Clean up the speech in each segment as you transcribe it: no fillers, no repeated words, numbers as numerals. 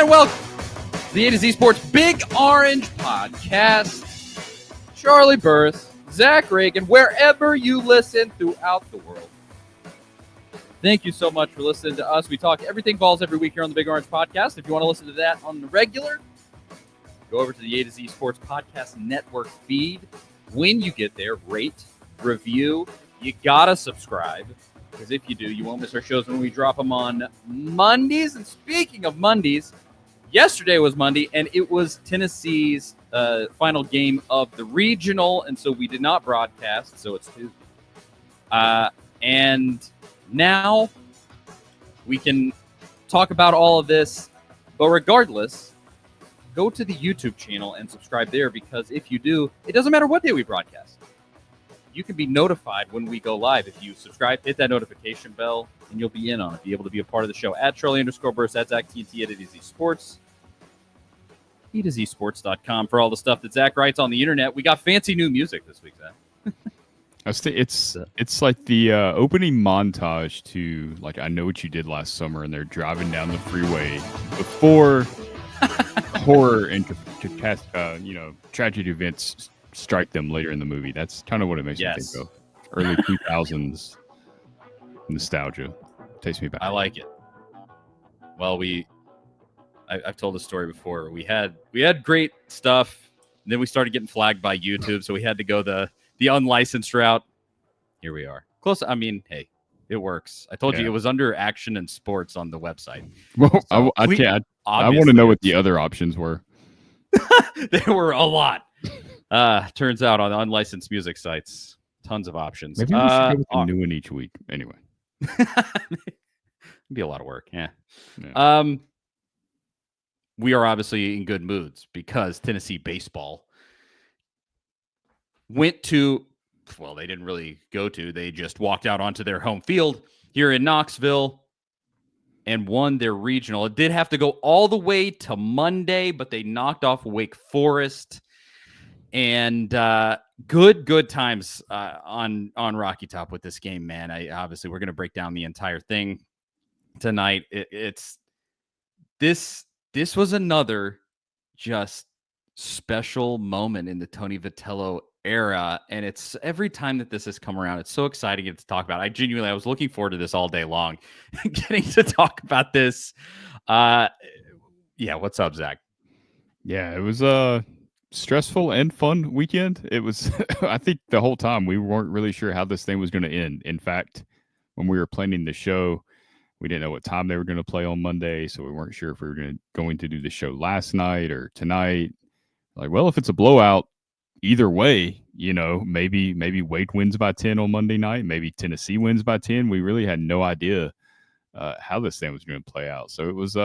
and welcome to the A to Z Sports Big Orange Podcast. Charlie Burris, Zach Reagan, wherever you listen throughout the world. Thank you so much for listening to us. We talk everything Vols every week here on the Big Orange Podcast. If you want to listen to that on the regular, go over to the A to Z Sports Podcast Network feed. When you get there, rate, review. You got to subscribe, because if you do, you won't miss our shows when we drop them on Mondays. And speaking of Mondays, yesterday was Monday, and it was Tennessee's final game of the regional, and so we did not broadcast, so it's Tuesday. And now we can talk about all of this, but regardless, go to the YouTube channel and subscribe there, because if you do, it doesn't matter what day we broadcast. You can be notified when we go live. If you subscribe, hit that notification bell, and you'll be in on it. Be able to be a part of the show. At Charlie_Burst, at Zach TNT, at AtoZ Sports. AtoZSports.com for all the stuff that Zach writes on the internet. We got fancy new music this week, Zach. It's like the opening montage to like I Know What You Did Last Summer, and they're driving down the freeway before horror and tragic events strike them later in the movie. That's kind of what it makes me think of. Early 2000s nostalgia takes me back. I like it. Well, I've told this story before. We had great stuff, and then we started getting flagged by YouTube, so we had to go the unlicensed route. Here we are. Close. I mean, hey, it works. I told you it was under action and sports on the website. Well, so I want to know what the other options were. There were a lot. Turns out on unlicensed music sites, tons of options. Maybe we should go with a new one each week. Anyway, it'd be a lot of work. Yeah. We are obviously in good moods because Tennessee baseball went to, well, they didn't really go to, they just walked out onto their home field here in Knoxville and won their regional. It did have to go all the way to Monday, but they knocked off Wake Forest. And good times on Rocky Top with this game, man. Obviously, we're going to break down the entire thing tonight. This was another just special moment in the Tony Vitello era, and it's every time that this has come around, it's so exciting to talk about. I was looking forward to this all day long, getting to talk about this. What's up, Zach? Yeah, it was stressful and fun weekend. It was I think the whole time we weren't really sure how this thing was going to end. In fact, when we were planning the show, we didn't know what time they were going to play on Monday, so we weren't sure if we were going to do the show last night or tonight. Like, well, if it's a blowout, either way, maybe Wake wins by 10 on Monday night, maybe Tennessee wins by 10. We really had no idea how this thing was going to play out. So it was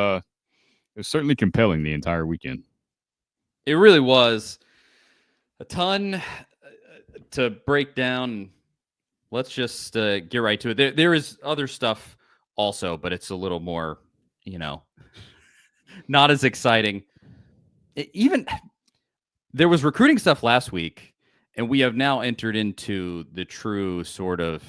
certainly compelling the entire weekend. It really was a ton to break down. Let's just get right to it. There is other stuff also, but it's a little more, not as exciting. Even there was recruiting stuff last week, and we have now entered into the true sort of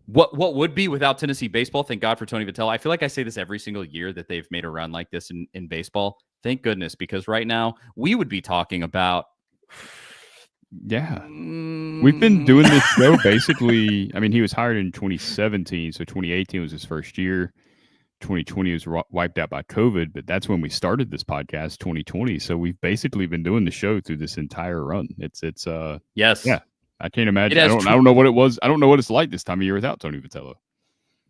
what would be without Tennessee baseball. Thank God for Tony Vitello. I feel like I say this every single year that they've made a run like this in baseball. Thank goodness, because right now we would be talking about. Yeah, we've been doing this show basically. I mean, he was hired in 2017, so 2018 was his first year. 2020 was wiped out by COVID, but that's when we started this podcast, 2020. So we've basically been doing the show through this entire run. It's yes, yeah. I can't imagine. I don't know what it was. I don't know what it's like this time of year without Tony Vitello.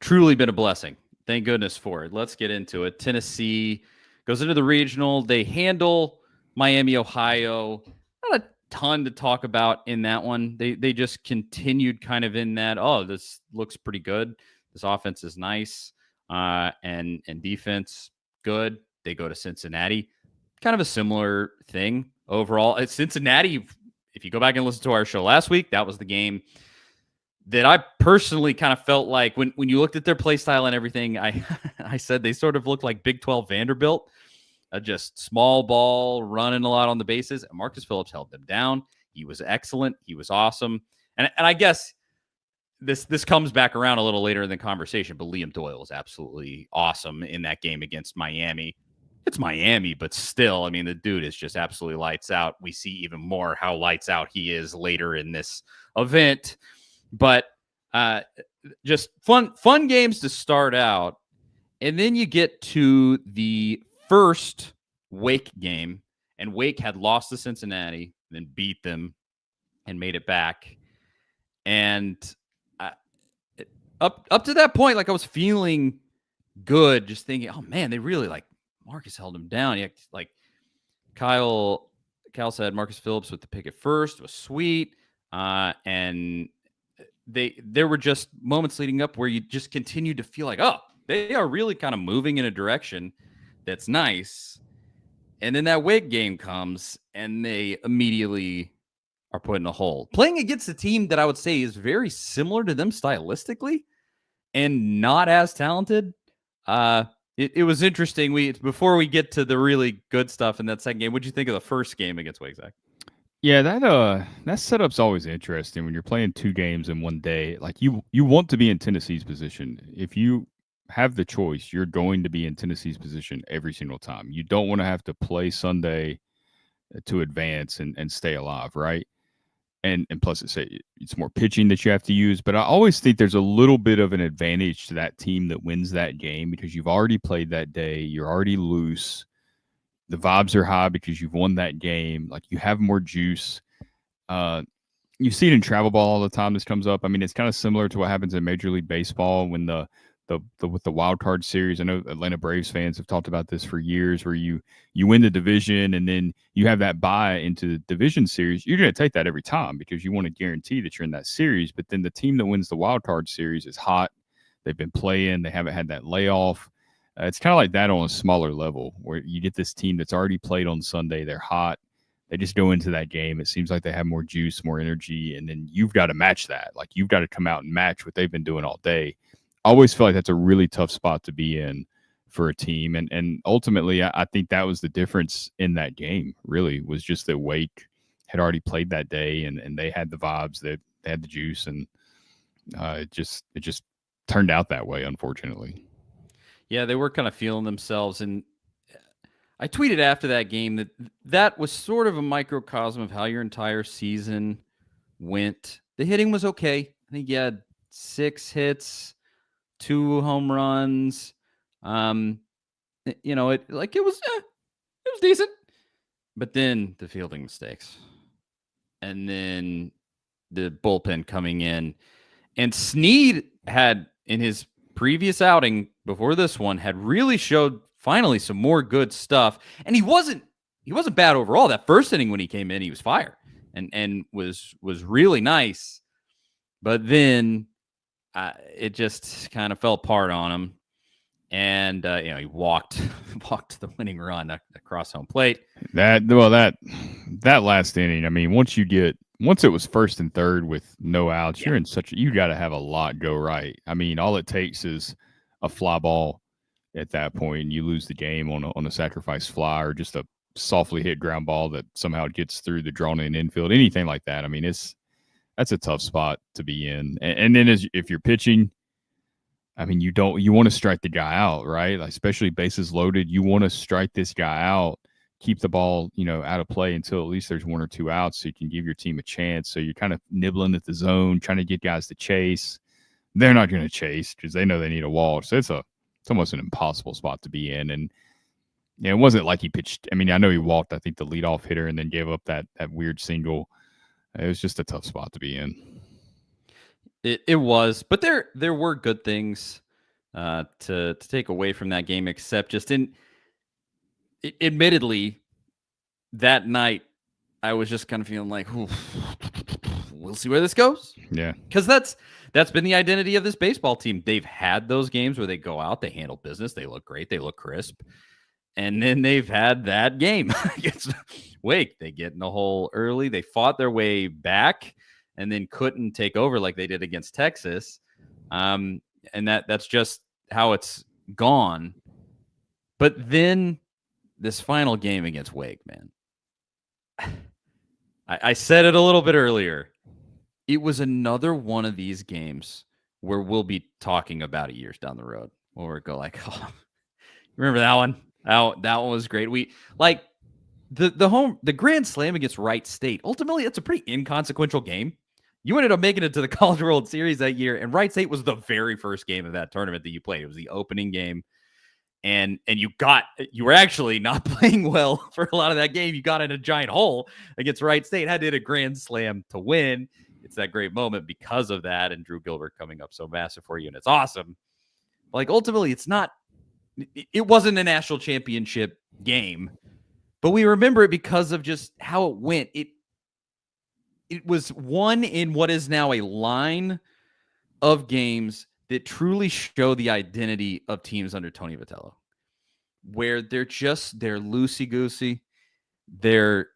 Truly been a blessing. Thank goodness for it. Let's get into it. Tennessee goes into the regional. They handle Miami, Ohio. Not a ton to talk about in that one. They just continued kind of in that, this looks pretty good. This offense is nice. And defense, good. They go to Cincinnati. Kind of a similar thing overall. At Cincinnati, if you go back and listen to our show last week, that was the game that I personally kind of felt like when you looked at their play style and everything, I said they sort of looked like Big 12 Vanderbilt, just small ball, running a lot on the bases. And Marcus Phillips held them down. He was excellent. He was awesome. And I guess this comes back around a little later in the conversation, but Liam Doyle is absolutely awesome in that game against Miami. it's Miami, but still, I mean, the dude is just absolutely lights out. We see even more how lights out he is later in this event. But just fun games to start out. And then you get to the first Wake game, and Wake had lost to Cincinnati, then beat them and made it back. And up to that point, like I was feeling good, just thinking, oh man, they really like Marcus held him down. He, like Cal said, Marcus Phillips with the pick at first was sweet, and there were just moments leading up where you just continued to feel like, oh, they are really kind of moving in a direction that's nice. And then that Wake game comes, and they immediately are put in a hole. Playing against a team that I would say is very similar to them stylistically and not as talented. It was interesting. Before we get to the really good stuff in that second game, what'd you think of the first game against Wake, Zach? Yeah, that setup's always interesting when you're playing 2 games in one day. Like you want to be in Tennessee's position. If you have the choice, you're going to be in Tennessee's position every single time. You don't want to have to play Sunday to advance and stay alive, right? And plus it's more pitching that you have to use, but I always think there's a little bit of an advantage to that team that wins that game because you've already played that day, you're already loose. The vibes are high because you've won that game. Like you have more juice. You see it in travel ball all the time. This comes up. I mean, it's kind of similar to what happens in Major League Baseball when the with the wild card series. I know Atlanta Braves fans have talked about this for years, where you win the division and then you have that bye into the division series. You're going to take that every time because you want to guarantee that you're in that series. But then the team that wins the wild card series is hot. They've been playing. They haven't had that layoff. It's kind of like that on a smaller level where you get this team that's already played on Sunday. They're hot. They just go into that game. It seems like they have more juice, more energy, and then you've got to match that. Like you've got to come out and match what they've been doing all day. I always feel like that's a really tough spot to be in for a team. And ultimately, I think that was the difference in that game, really, was just that Wake had already played that day and they had the vibes, they had the juice, and it just turned out that way, unfortunately. Yeah, they were kind of feeling themselves. And I tweeted after that game that was sort of a microcosm of how your entire season went. The hitting was okay. I think you had 6 hits, 2 home runs. It was decent. But then the fielding mistakes. And then the bullpen coming in. And Snead had, in his previous outing before this one, had really showed finally some more good stuff. And he wasn't bad overall. That first inning when he came in, he was fire and was really nice. But then it just kind of fell apart on him. And he walked the winning run across home plate. That last inning, I mean, once it was 1st and 3rd with no outs, you're in you got to have a lot go right. I mean, all it takes is a fly ball at that point, and you lose the game on a sacrifice fly or just a softly hit ground ball that somehow gets through the drawn in infield, anything like that. I mean, that's a tough spot to be in. And then if you're pitching, I mean, you want to strike the guy out, right? Like, especially bases loaded. You want to strike this guy out, keep the ball, out of play until at least there's 1 or 2 outs so you can give your team a chance. So you're kind of nibbling at the zone, trying to get guys to chase. They're not going to chase because they know they need a walk. So it's almost an impossible spot to be in. And it wasn't like he pitched. I mean, I know he walked, I think, the leadoff hitter and then gave up that weird single. It was just a tough spot to be in. It was, but there were good things to take away from that game, except just admittedly, that night I was just kind of feeling like, we'll see where this goes. Yeah, because that's been the identity of this baseball team. They've had those games where they go out, they handle business, they look great, they look crisp, and then they've had that game against Wake. They get in the hole early, they fought their way back, and then couldn't take over like they did against Texas. And that's just how it's gone. But then this final game against Wake, man. I said it a little bit earlier. It was another one of these games where we'll be talking about it years down the road. Where we'll go like, oh, remember that one? That one was great. We like the Grand Slam against Wright State. Ultimately, it's a pretty inconsequential game. You ended up making it to the College World Series that year, and Wright State was the very first game of that tournament that you played. It was the opening game, and you were actually not playing well for a lot of that game. You got in a giant hole against Wright State, had to hit a Grand Slam to win. It's that great moment because of that, and Drew Gilbert coming up so massive for you, and it's awesome. But like ultimately, it wasn't a national championship game, but we remember it because of just how it went. It was one in what is now a line of games that truly show the identity of teams under Tony Vitello, where they're loosey-goosey. They're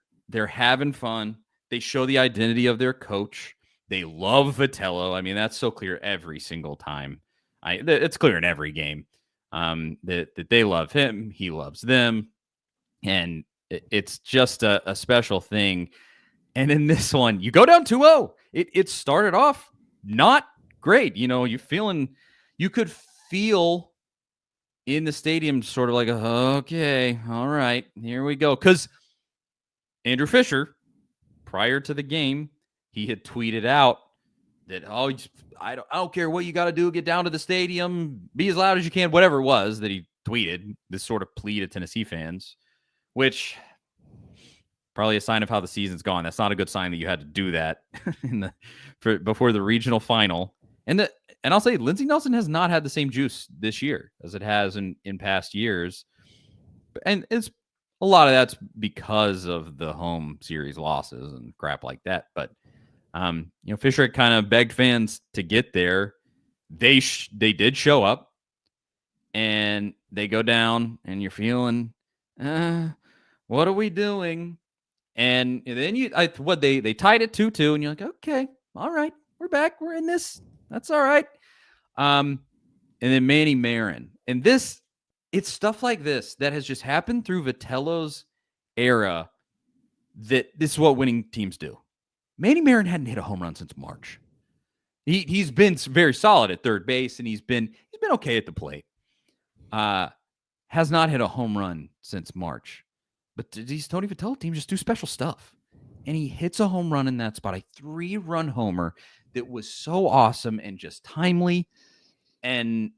having fun. They show the identity of their coach. They love Vitello. I mean, that's so clear every single time. It's clear in every game that they love him. He loves them. And it's just a special thing. And in this one, you go down 2-0. It started off not great. You could feel in the stadium sort of like, okay, all right, here we go. Because Andrew Fisher, prior to the game, he had tweeted out that, I don't care what you got to do, get down to the stadium, be as loud as you can, whatever it was that he tweeted, this sort of plea to Tennessee fans, which probably a sign of how the season's gone. That's not a good sign that you had to do that before the regional final. And I'll say Lindsey Nelson has not had the same juice this year as it has in past years. And it's a lot of that's because of the home series losses and crap like that. But, Fisher had kind of begged fans to get there. They did show up, and they go down, and you're feeling, what are we doing? And then they tied it 2-2, and you're like, okay, all right, we're back, we're in this, that's all right. And then Manny Marin, and it's stuff like this that has just happened through Vitello's era. That this is what winning teams do. Manny Marin hadn't hit a home run since March. He's been very solid at third base, and he's been okay at the plate. Has not hit a home run since March. But these Tony Vitello teams just do special stuff. And he hits a home run in that spot, a 3-run homer that was so awesome and just timely and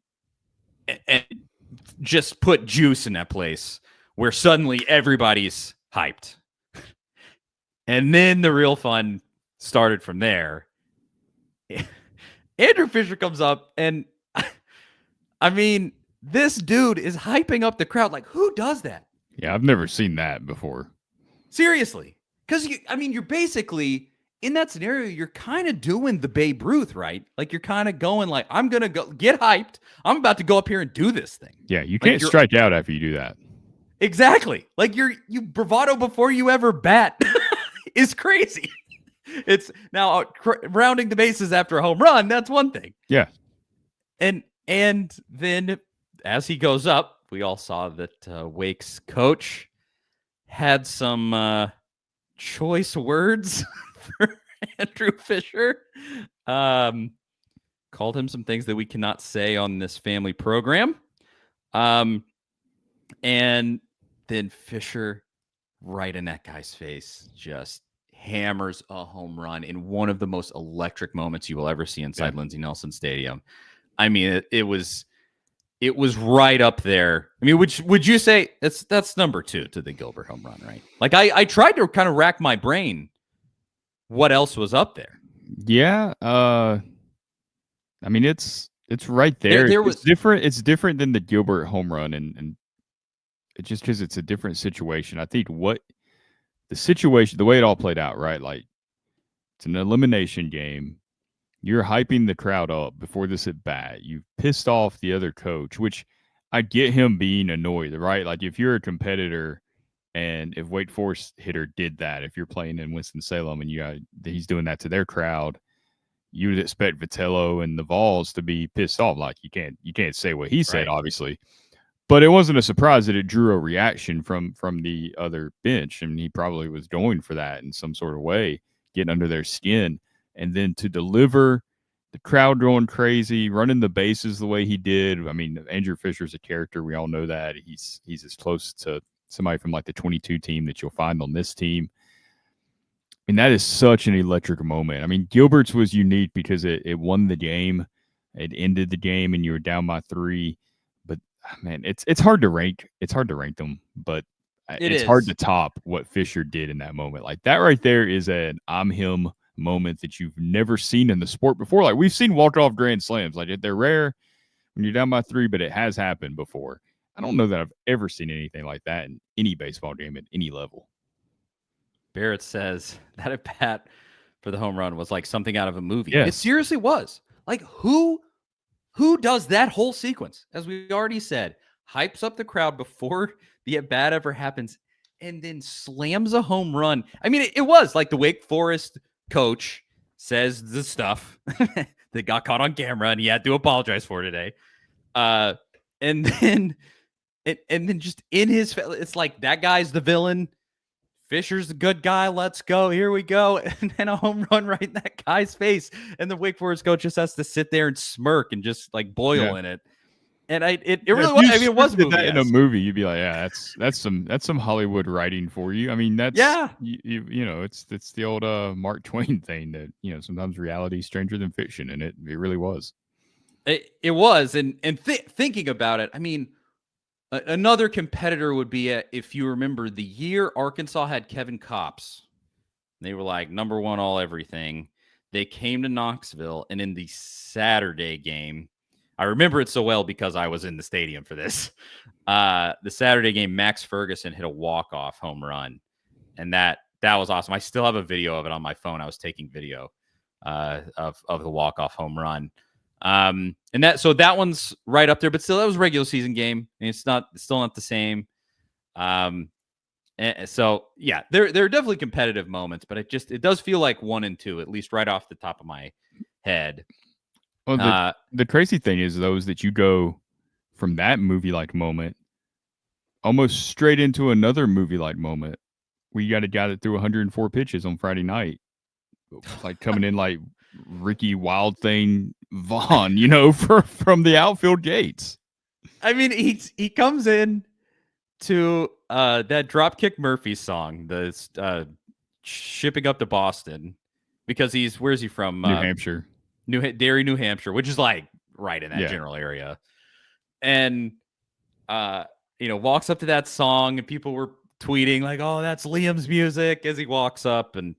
just put juice in that place where suddenly everybody's hyped. And then the real fun started from there. Andrew Fisher comes up, and I mean, this dude is hyping up the crowd. Like, who does that? Yeah, I've never seen that before. Seriously. Because, you're basically, in that scenario, you're kind of doing the Babe Ruth, right? Like, you're kind of going like, I'm going to go get hyped. I'm about to go up here and do this thing. Yeah, you can't strike out after you do that. Exactly. Like, you bravado before you ever bat is crazy. It's now rounding the bases after a home run. That's one thing. Yeah. And then as he goes up, we all saw that Wake's coach had some choice words for Andrew Fisher. Called him some things that we cannot say on this family program. And then Fisher, right in that guy's face, just hammers a home run in one of the most electric moments you will ever see inside Lindsey Nelson Stadium. I mean, it was right up there. I mean, would you say that's number 2 to the Gilbert home run, right? Like I tried to kind of rack my brain what else was up there. Yeah. I mean, it's right there. It's different. It's different than the Gilbert home run, and it's just because it's a different situation. I think the way it all played out, right? Like, it's an elimination game. You're hyping the crowd up before this at bat. You pissed off the other coach, which I get him being annoyed, right? Like, if you're a competitor and if Wake Forest hitter did that, if you're playing in Winston-Salem and he's doing that to their crowd, you would expect Vitello and the Vols to be pissed off. Like, you can't say what he said, obviously. But it wasn't a surprise that it drew a reaction from the other bench. I mean, he probably was going for that in some sort of way, getting under their skin. And then to deliver the crowd going crazy, running the bases the way he did. I mean, Andrew Fisher's a character. We all know that. He's as close to somebody from like the 22 team that you'll find on this team. I mean, that is such an electric moment. I mean, Gilbert's was unique because it won the game. It ended the game and you were down by 3. But man, it's hard to rank. It's hard to rank them, but it's hard to top what Fisher did in that moment. Like that right there is an I'm him moment that you've never seen in the sport before. Like we've seen walk-off grand slams. Like they're rare when you're down by 3, but it has happened before. I don't know that I've ever seen anything like that in any baseball game at any level. Barrett says that at bat for the home run was like something out of a movie. Yes. It seriously was. Like who does that whole sequence? As we already said, hypes up the crowd before the at bat ever happens and then slams a home run. I mean, it was like the Wake Forest coach says the stuff that got caught on camera and he had to apologize for today. And then just in his, it's like that guy's the villain. Fisher's the good guy. Let's go. Here we go. And then a home run right in that guy's face. And the Wake Forest coach just has to sit there and smirk and just like boil in it. And it really was. I mean, it was that in a movie. You'd be like, yeah, that's some Hollywood writing for you. I mean, that's you know, it's the old Mark Twain thing that sometimes reality is stranger than fiction, and it really was. It was, and thinking about it, I mean. Another competitor would be, if you remember, the year Arkansas had Kevin Kopps. They were like number 1 all everything. They came to Knoxville, and in the Saturday game, I remember it so well because I was in the stadium for this. The Saturday game, Max Ferguson hit a walk-off home run, and that was awesome. I still have a video of it on my phone. I was taking video of the walk-off home run. And that one's right up there, but still that was a regular season game and it's still not the same. And so yeah, there are definitely competitive moments, but it does feel like 1 and 2, at least right off the top of my head. Well, the crazy thing is those that you go from that movie-like moment almost straight into another movie-like moment. We got a guy that threw 104 pitches on Friday night, like coming in like Ricky Wild Thing Vaughn, from the outfield gates. I mean, he comes in to that Dropkick Murphy song, the shipping up to Boston, because where's he from? New Hampshire, Derry, New Hampshire, which is like right in that general area. And walks up to that song, and people were tweeting like, "Oh, that's Liam's music," as he walks up, and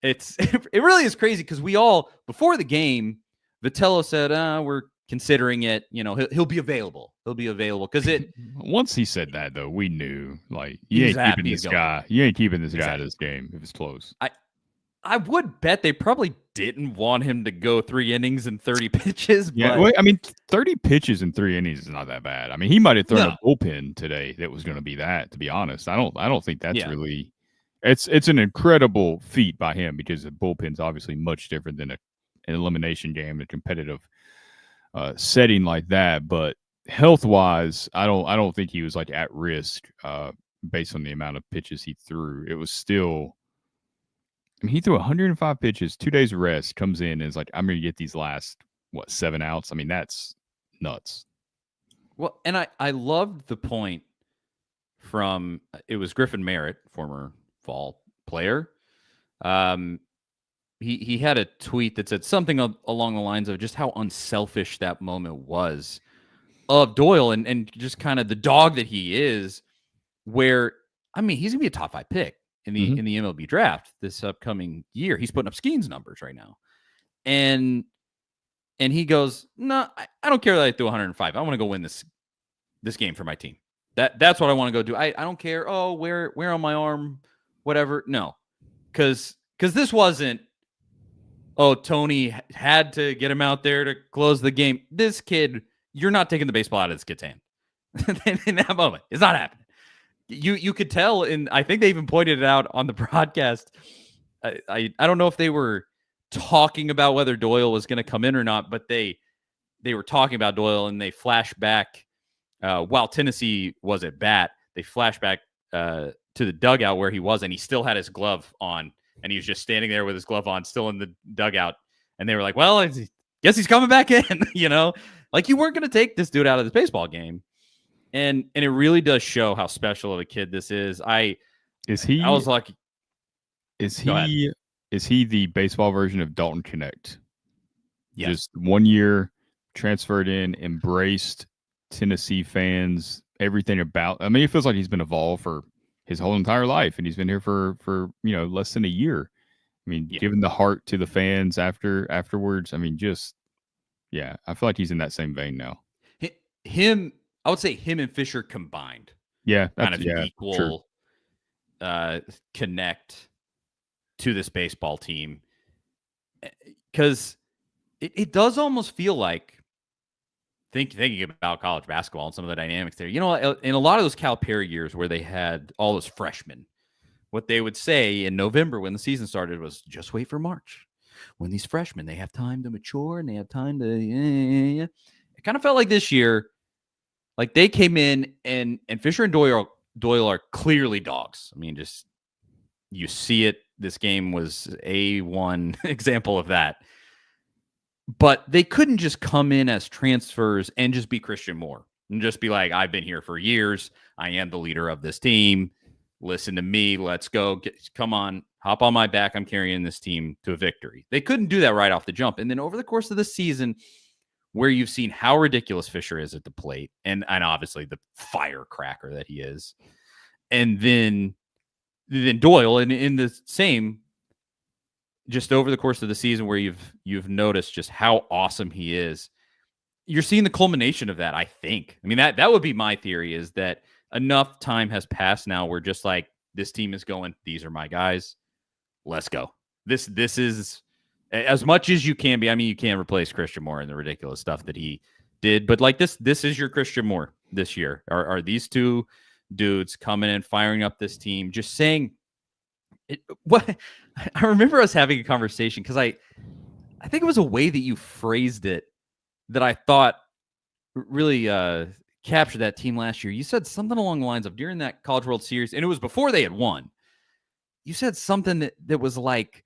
it really is crazy because we all, before the game, Vitello said, we're considering it. He'll be available. He'll be available because it. Once he said that, though, we knew like you ain't keeping this guy. You ain't keeping this guy at this game if it's close. I would bet they probably didn't want him to go 3 innings and 30 pitches. Yeah, but... I mean, 30 pitches in 3 innings is not that bad. I mean, he might have thrown a bullpen today that was going to be that. To be honest, I don't think that's really. It's an incredible feat by him because the bullpen's obviously much different than an elimination game, a competitive setting like that. But health-wise, I don't think he was like at risk based on the amount of pitches he threw. It was still. I mean, he threw 105 pitches, 2 days of rest, comes in and is like, I'm going to get these last 7 outs. I mean, that's nuts. Well, and I loved the point from it was Griffin Merritt, former Vol player. He had a tweet that said something along the lines of just how unselfish that moment was of Doyle and just kind of the dog that he is, where, I mean, he's gonna be a top 5 pick in the MLB draft this upcoming year. He's putting up Skeens numbers right now. And he goes, no, I don't care that I threw 105. I want to go win this game for my team. That's what I want to go do. I don't care. Oh, where on my arm, whatever. No, because this wasn't, oh, Tony had to get him out there to close the game. This kid, you're not taking the baseball out of this kid's hand in that moment. It's not happening. You could tell, and I think they even pointed it out on the broadcast. I don't know if they were talking about whether Doyle was going to come in or not, but they were talking about Doyle, and they flash back while Tennessee was at bat. They flash back to the dugout where he was, and he still had his glove on, and he was just standing there with his glove on, still in the dugout. And they were like, well, he's guess he's coming back in, like you weren't going to take this dude out of this baseball game. And it really does show how special of a kid this is. I was like, is he the baseball version of Dalton Connect? Yes. Just 1 year, transferred in, embraced Tennessee fans, everything about. I mean, it feels like he's been involved for his whole entire life, and he's been here for less than a year. I mean, giving the heart to the fans afterwards. I mean, I feel like he's in that same vein now. Him, I would say him and Fisher combined. Yeah, kind of equal connect to this baseball team, because it does almost feel like thinking about college basketball and some of the dynamics there. In a lot of those Calipari years where they had all those freshmen, what they would say in November when the season started was just wait for March. When these freshmen, they have time to mature and they have time to. It kind of felt like this year, like they came in and Fisher and Doyle are clearly dogs. I mean, just you see it. This game was A1 example of that. But they couldn't just come in as transfers and just be Christian Moore and just be like, I've been here for years. I am the leader of this team. Listen to me. Let's go. Come on. Hop on my back. I'm carrying this team to a victory. They couldn't do that right off the jump. And then over the course of the season, where you've seen how ridiculous Fisher is at the plate and obviously the firecracker that he is. And then Doyle and in the same, just over the course of the season where you've noticed just how awesome he is. You're seeing the culmination of that, I think. I mean, that would be my theory, is that enough time has passed now where just like this team is going, these are my guys. Let's go. This is as much as you can be. I mean, you can't replace Christian Moore and the ridiculous stuff that he did, but like this is your Christian Moore this year. Are these two dudes coming in, firing up this team, just saying what I remember us having a conversation because I think it was a way that you phrased it that I thought really captured that team last year. You said something along the lines of during that College World Series, and it was before they had won. You said something that was like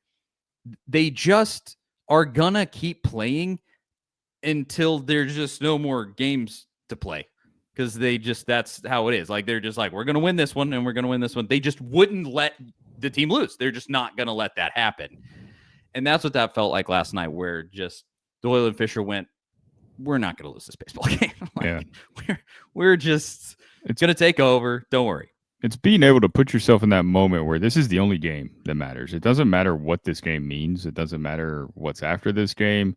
they just are gonna keep playing until there's just no more games to play. Because that's how it is. Like they're just like, we're gonna win this one and we're gonna win this one. They just wouldn't let the team lose. They're just not gonna let that happen. And that's what that felt like last night, where just Doyle and Fisher went, we're not gonna lose this baseball game. We're just gonna take over. Don't worry. It's being able to put yourself in that moment where this is the only game that matters. It doesn't matter what this game means. It doesn't matter what's after this game.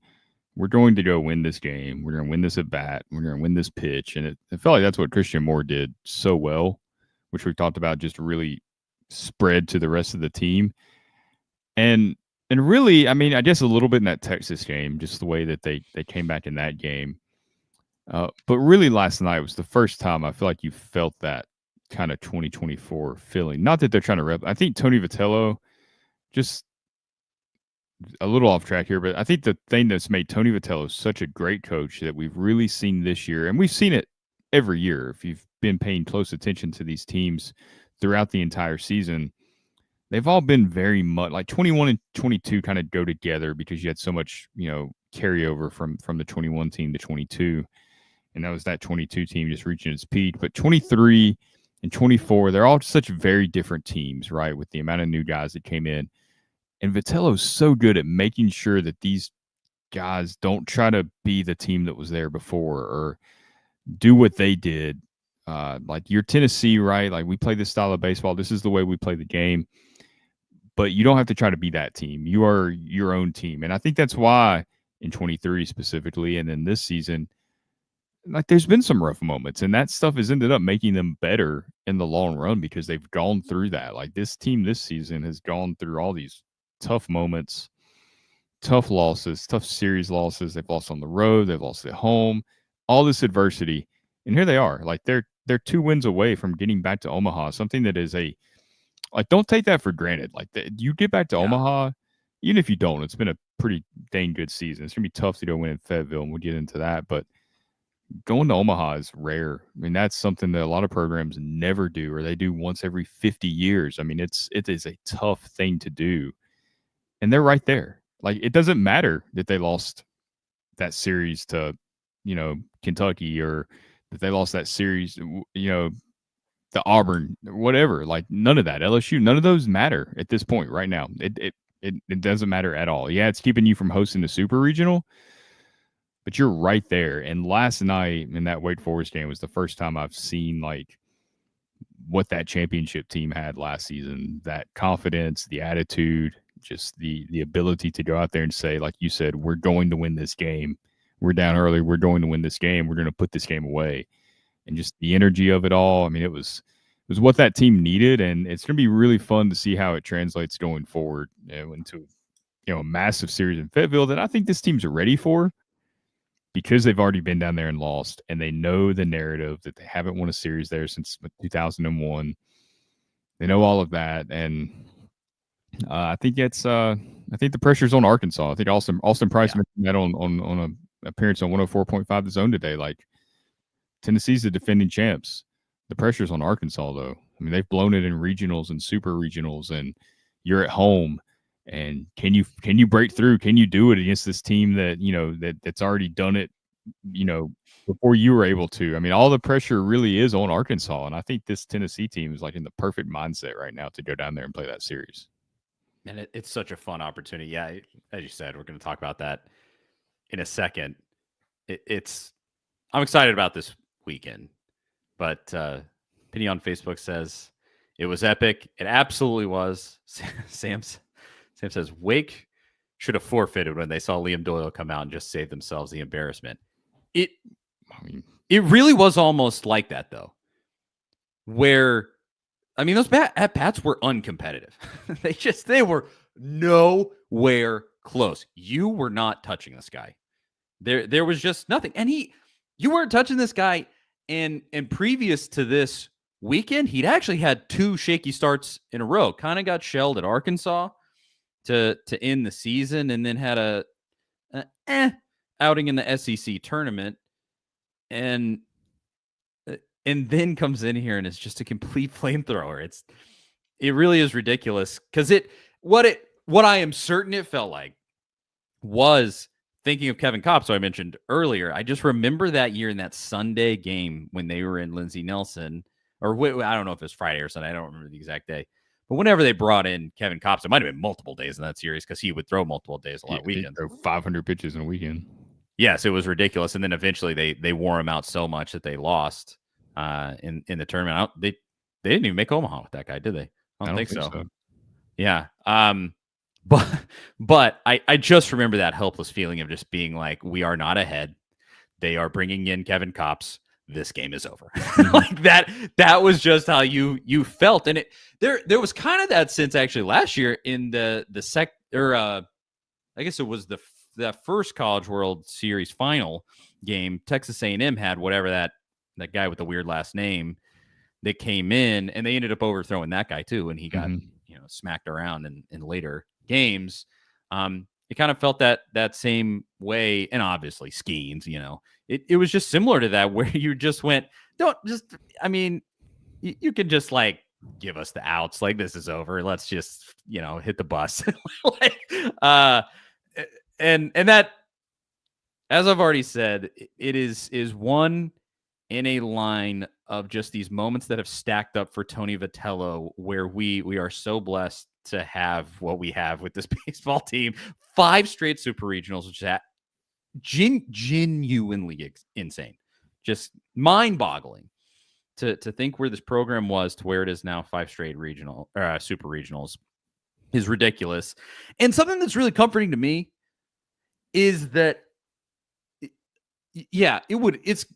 We're going to go win this game. We're going to win this at bat. We're going to win this pitch. And it felt like that's what Christian Moore did so well, which we talked about, just really spread to the rest of the team. And really, I mean, I guess a little bit in that Texas game, just the way that they came back in that game. But really last night was the first time I feel like you felt that kind of 2024 feeling. Not that they're trying to I think Tony Vitello, just a little off track here, but I think the thing that's made Tony Vitello such a great coach that we've really seen this year, and we've seen it every year if you've been paying close attention to these teams throughout the entire season, they've all been very much like 21 and 22 kind of go together because you had so much, carryover from the 21 team to 22. And that was that 22 team just reaching its peak. But 23 and 24, they're all such very different teams, right? With the amount of new guys that came in. And Vitello's so good at making sure that these guys don't try to be the team that was there before or do what they did. Like you're Tennessee, right? Like we play this style of baseball. This is the way we play the game. But you don't have to try to be that team. You are your own team. And I think that's why in 23 specifically, and then this season, like there's been some rough moments, and that stuff has ended up making them better in the long run because they've gone through that. Like this team this season has gone through all these tough moments, tough losses, tough series losses. They've lost on the road. They've lost at home, all this adversity. And here they are. Like they're 2 wins away from getting back to Omaha, something that is don't take that for granted. Like you get back to Omaha, even if you don't, it's been a pretty dang good season. It's going to be tough to go win in Fayetteville, and we'll get into that. But going to Omaha is rare. I mean, that's something that a lot of programs never do, or they do once every 50 years. I mean, it is a tough thing to do. And they're right there. Like, it doesn't matter that they lost that series to, Kentucky, or that they lost that series, the Auburn, whatever. Like, none of that. LSU, none of those matter at this point right now. It doesn't matter at all. Yeah, it's keeping you from hosting the Super Regional, but you're right there. And last night in that Wake Forest game was the first time I've seen like what that championship team had last season. That confidence, the attitude, just the ability to go out there and say, like you said, we're going to win this game. We're down early. We're going to win this game. We're going to put this game away. And just the energy of it all. I mean, it was what that team needed, and it's going to be really fun to see how it translates going forward, into a massive series in Fayetteville that I think this team's ready for, because they've already been down there and lost, and they know the narrative that they haven't won a series there since 2001. They know all of that, and I think I think the pressure's on Arkansas. I think Austin Price mentioned that on a appearance on 104.5 The Zone today. Like, Tennessee's the defending champs. The pressure's on Arkansas, though. I mean, they've blown it in regionals and super regionals, and you're at home. And can you break through? Can you do it against this team that that's already done it, before you were able to? I mean, all the pressure really is on Arkansas, and I think this Tennessee team is like in the perfect mindset right now to go down there and play that series. And it's such a fun opportunity. Yeah, as you said, we're going to talk about that in a second. I'm excited about this weekend, but Penny on Facebook says it was epic. It absolutely was. Sam says Wake should have forfeited when they saw Liam Doyle come out and just save themselves the embarrassment. It really was almost like that, though, where, I mean, those at-bats were uncompetitive. they were nowhere close. You were not touching this guy. There was just nothing. And you weren't touching this guy. And previous to this weekend, he'd actually had 2 shaky starts in a row. Kind of got shelled at Arkansas to end the season, and then had a outing in the SEC tournament, and then comes in here and is just a complete flamethrower. It really is ridiculous, because what I am certain it felt like was, thinking of Kevin Kopp, so I mentioned earlier, I just remember that year in that Sunday game when they were in Lindsey Nelson, or I don't know if it was Friday or Sunday. I don't remember the exact day. But whenever they brought in Kevin Kopp, it might have been multiple days in that series, because he would throw multiple days a lot of weekends. Throw 500 pitches in a weekend. Yes, it was ridiculous. And then eventually they wore him out so much that they lost in the tournament. They didn't even make Omaha with that guy, did they? I don't think so. Yeah. But I just remember that helpless feeling of just being like, we are not ahead. They are bringing in Kevin Kopps. This game is over. Like that was just how you felt. And there was kind of that sense actually last year in I guess it was that first College World Series final game. Texas A&M had whatever that guy with the weird last name that came in, and they ended up overthrowing that guy too, and he got smacked around in later games. It kind of felt that same way, and obviously Skeens, it was just similar to that, where you just went, you can just like give us the outs, like this is over, let's just hit the bus. And that, as I've already said, it is one in a line of just these moments that have stacked up for Tony Vitello, where we are so blessed to have what we have with this baseball team. 5 straight super regionals, which is genuinely insane, just mind-boggling to think where this program was to where it is now. 5 straight super regionals is ridiculous. And something that's really comforting to me is that, it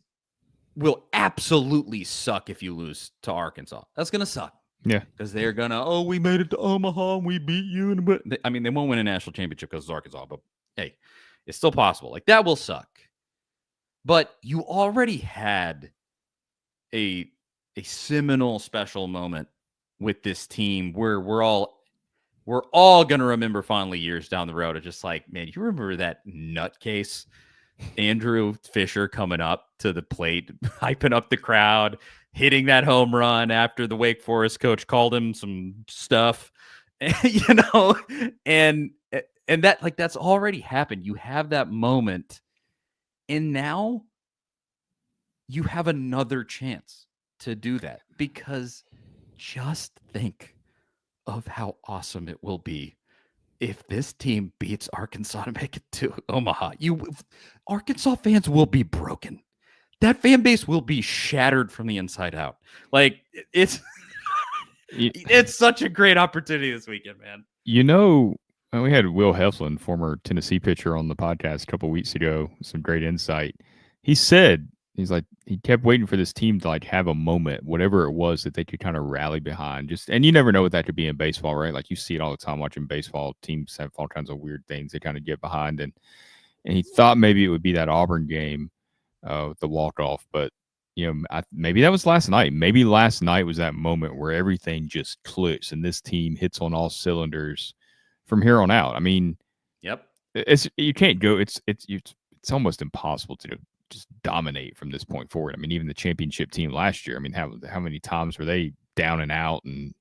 will absolutely suck if you lose to Arkansas. That's going to suck. Yeah. Because they're going to, we made it to Omaha and we beat you. They won't win a national championship because it's Arkansas, but hey, it's still possible. Like, that will suck. But you already had a seminal special moment with this team where we're all going to remember fondly years down the road. It's just like, man, you remember that nutcase Andrew Fisher coming up to the plate, hyping up the crowd, hitting that home run after the Wake Forest coach called him some stuff, and that, like, that's already happened. You have that moment And now you have another chance to do that, because just think of how awesome it will be if this team beats Arkansas to make it to Omaha. Arkansas fans will be broken. That fan base will be shattered from the inside out. Like, it's it's such a great opportunity this weekend, man. We had Will Heflin, former Tennessee pitcher, on the podcast a couple of weeks ago. Some great insight. He said, he kept waiting for this team to have a moment, whatever it was, that they could kind of rally behind. And you never know what that could be in baseball, right? Like, you see it all the time watching baseball. Teams have all kinds of weird things they kind of get behind. And he thought maybe it would be that Auburn game, the walk-off. But, maybe that was last night. Maybe last night was that moment where everything just clicks and this team hits on all cylinders from here on out. I mean, yep, you can't go. It's almost impossible to just dominate from this point forward. I mean, even the championship team last year. I mean, how many times were they down and out, and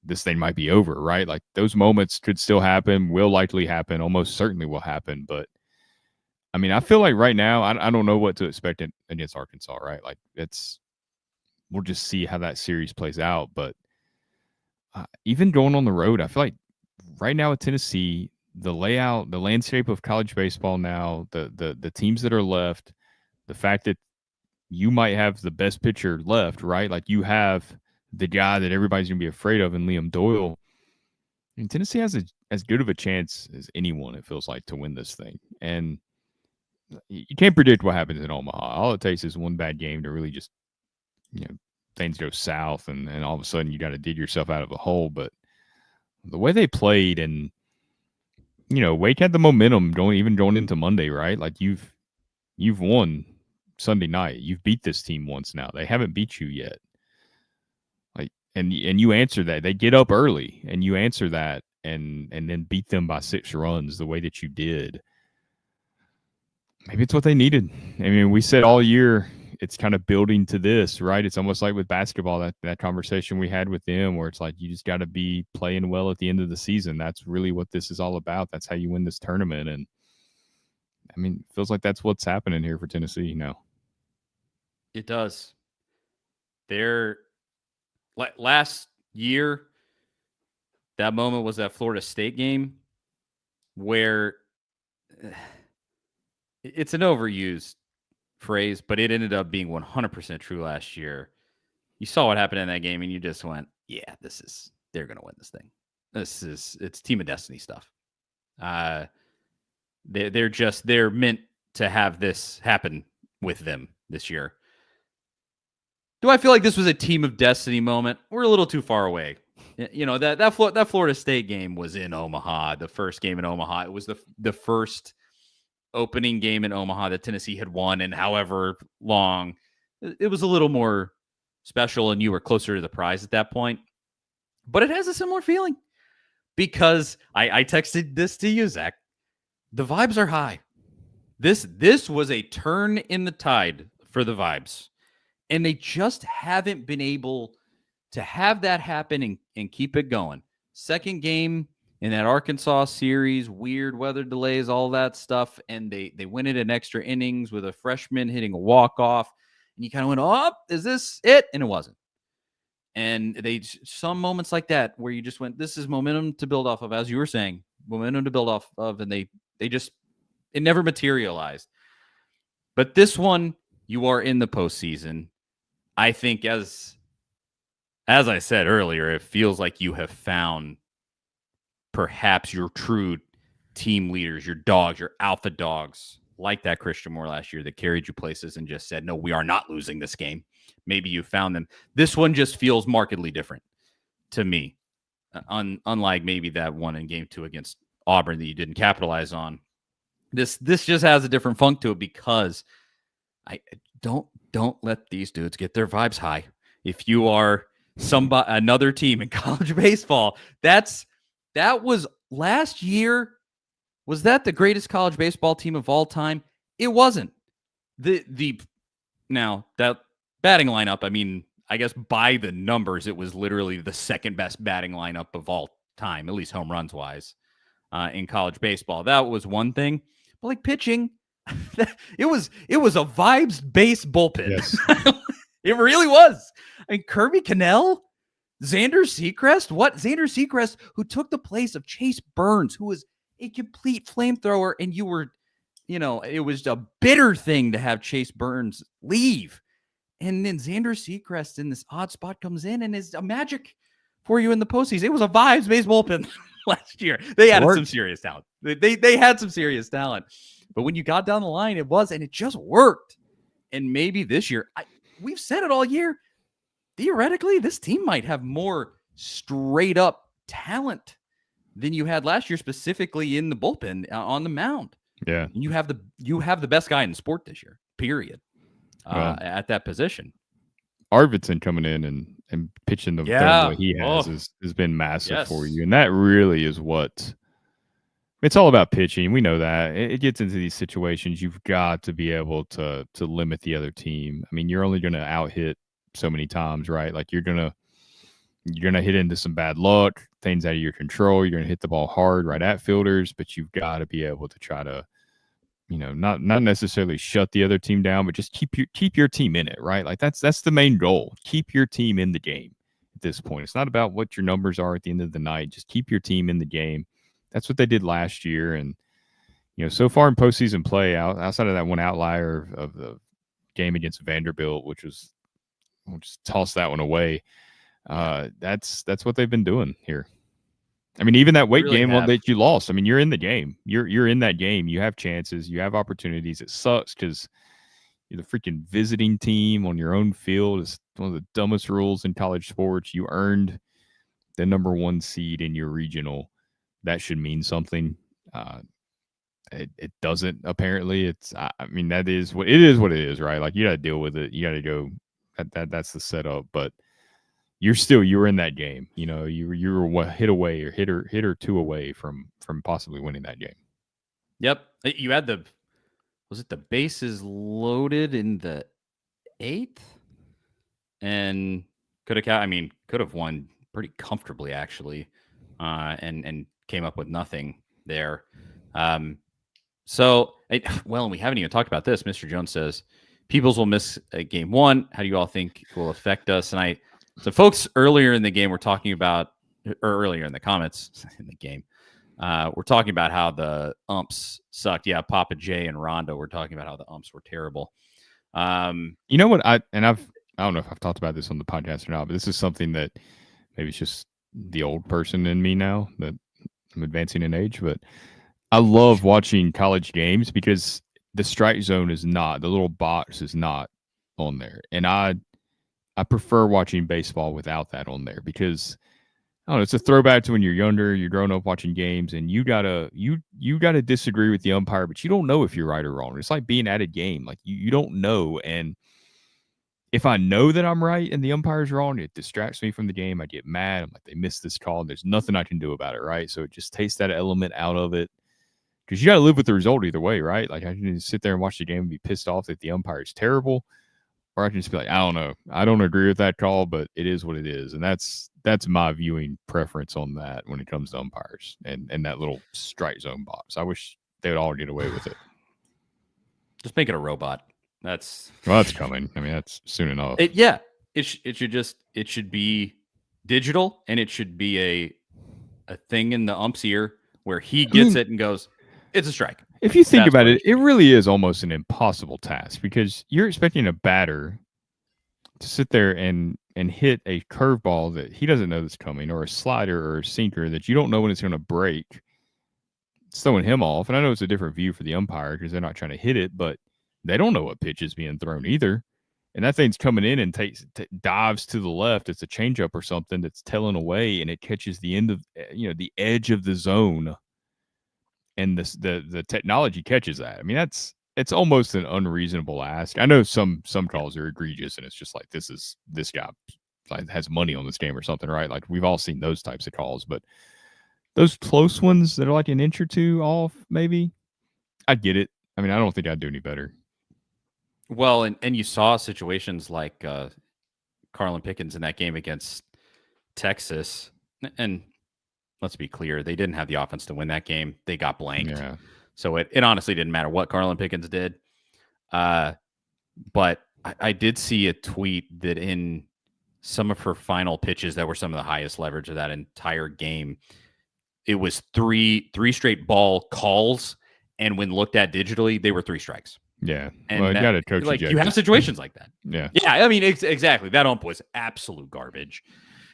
this thing might be over, right? Like, those moments could still happen, will likely happen, almost certainly will happen. But I mean, I feel like right now, I don't know what to expect against Arkansas, right? Like, we'll just see how that series plays out. But even going on the road, I feel like right now at Tennessee, the layout, the landscape of college baseball now, the teams that are left, the fact that you might have the best pitcher left, right? Like, you have the guy that everybody's going to be afraid of in Liam Doyle. And Tennessee has as good of a chance as anyone, it feels like, to win this thing. And you can't predict what happens in Omaha. All it takes is one bad game to really just, things go south, and all of a sudden you got to dig yourself out of a hole. But the way they played, and Wake had the momentum going into Monday, right? Like, you've won Sunday night. You've beat this team once now. They haven't beat you yet. Like, and you answer that. They get up early, and you answer that, and then beat them by 6 runs the way that you did. Maybe it's what they needed. I mean, we said all year it's kind of building to this, right? It's almost like with basketball, that conversation we had with them, where it's like, you just got to be playing well at the end of the season. That's really what this is all about. That's how you win this tournament. And I mean, it feels like that's what's happening here for Tennessee now. It does. Last year, that moment was that Florida State game where it's an overused phrase, but it ended up being 100% true last year. You saw what happened in that game, and you just went, yeah, they're going to win this thing. It's Team of Destiny stuff. They're meant to have this happen with them this year. Do I feel like this was a Team of Destiny moment? We're a little too far away. That Florida State game was in Omaha, the first game in Omaha. It was the first opening game in Omaha that Tennessee had won in however long. It was a little more special, and you were closer to the prize at that point. But it has a similar feeling, because I texted this to you, Zach. The vibes are high. This was a turn in the tide for the vibes, and they just haven't been able to have that happen and keep it going. Second game in that Arkansas series, weird weather delays, all that stuff, and they win it in extra innings with a freshman hitting a walk-off, and you kind of went, oh, is this it? And it wasn't. And some moments like that where you just went, this is momentum to build off of, as you were saying, momentum to build off of, and it never materialized. But this one, you are in the postseason. I think, as I said earlier, it feels like you have found perhaps your true team leaders, your dogs, your alpha dogs, like that Christian Moore last year that carried you places and just said, no, we are not losing this game. Maybe you found them. This one just feels markedly different to me, unlike maybe that one in game 2 against Auburn that you didn't capitalize on. This just has a different funk to it, because I don't let these dudes get their vibes high. If you are another team in college baseball, that was last year. Was that the greatest college baseball team of all time? It wasn't. Now that batting lineup, I mean, I guess by the numbers, it was literally the second best batting lineup of all time, at least home runs wise, in college baseball. That was one thing. But like pitching, it was a vibes-based bullpen. Yes. It really was. I mean, Kirby Cannell, Xander Seacrest, Xander Seacrest, who took the place of Chase Burns, who was a complete flamethrower, and you were, it was a bitter thing to have Chase Burns leave. And then Xander Seacrest in this odd spot comes in and is a magic for you in the postseason. It was a vibes-based bullpen last year. They had some serious talent. They had some serious talent. But when you got down the line, it just worked. And maybe this year, we've said it all year, theoretically, this team might have more straight up talent than you had last year, specifically in the bullpen on the mound. Yeah. And you have the best guy in the sport this year, period, at that position. Arvidsson coming in and pitching the way he has been massive for you. And that really is what it's all about, pitching. We know that. It gets into these situations. You've got to be able to limit the other team. I mean, you're only going to out hit so many times, right? Like you're going to hit into some bad luck, things out of your control. You're going to hit the ball hard right at fielders, but you've got to be able to try to, not necessarily shut the other team down, but just keep your team in it, right? Like that's the main goal. Keep your team in the game at this point. It's not about what your numbers are at the end of the night. Just keep your team in the game. That's what they did last year. And, so far in postseason play, outside of that one outlier of the game against Vanderbilt, we'll just toss that one away. That's what they've been doing here. I mean, even that weight game that you lost, I mean, you're in the game. You're in that game. You have chances. You have opportunities. It sucks because you're the freaking visiting team on your own field. It's one of the dumbest rules in college sports. You earned the number 1 seed in your regional. That should mean something. It doesn't, apparently. That is what it is, right? Like, you got to deal with it. You got to go. That's the setup. But you were in that game. You were what, hit or two away from possibly winning that game. Yep. You had was it the bases loaded in the 8th? And could have won pretty comfortably, actually. And came up with nothing there. And we haven't even talked about this. Mr. Jones says, Peoples will miss game 1. How do you all think it will affect us? And so folks earlier in the game, we're talking about, or earlier in the comments in the game, we're talking about how the umps sucked. Yeah, Papa J and Rondo were talking about how the umps were terrible. You know what? I don't know if I've talked about this on the podcast or not, but this is something that maybe it's just the old person in me now that I'm advancing in age, but I love watching college games because the strike zone is not, the little box is not on there. And I prefer watching baseball without that on there because I don't know, it's a throwback to when you're younger, you're growing up watching games, and you gotta disagree with the umpire, but you don't know if you're right or wrong. It's like being at a game, like you don't know. And if I know that I'm right and the umpire's wrong, it distracts me from the game. I get mad. I'm like, they missed this call. There's nothing I can do about it, right? So it just takes that element out of it. Because you got to live with the result either way, right? Like, I can just sit there and watch the game and be pissed off that the umpire is terrible. Or I can just be like, I don't know. I don't agree with that call, but it is what it is. And that's my viewing preference on that when it comes to umpires and that little strike zone box. I wish they would all get away with it. Just make it a robot. That's coming. I mean, that's soon enough. It should be digital, and it should be a thing in the ump's ear where he gets it and goes, it's a strike. If you think about it, it really is almost an impossible task because you're expecting a batter to sit there and hit a curveball that he doesn't know that's coming, or a slider or a sinker that you don't know when it's going to break. It's throwing him off. And I know it's a different view for the umpire because they're not trying to hit it, but they don't know what pitch is being thrown either. And that thing's coming in and dives to the left. It's a changeup or something that's tailing away, and it catches the end of, the edge of the zone. And the technology catches that. I mean, it's almost an unreasonable ask. I know some calls are egregious, and it's just like, this guy has money on this game or something, right? Like, we've all seen those types of calls, but those close ones that are like an inch or two off, maybe, I'd get it. I mean, I don't think I'd do any better. Well, and you saw situations like Carlin Pickens in that game against Texas, and let's be clear, they didn't have the offense to win that game. They got blanked. Yeah. So it honestly didn't matter what Carlin Pickens did. But I did see a tweet that in some of her final pitches that were some of the highest leverage of that entire game, it was three straight ball calls, and when looked at digitally, they were 3 strikes. Yeah, And well, you that, got to coach. like you have situations like that. Yeah, I mean exactly. That ump was absolute garbage.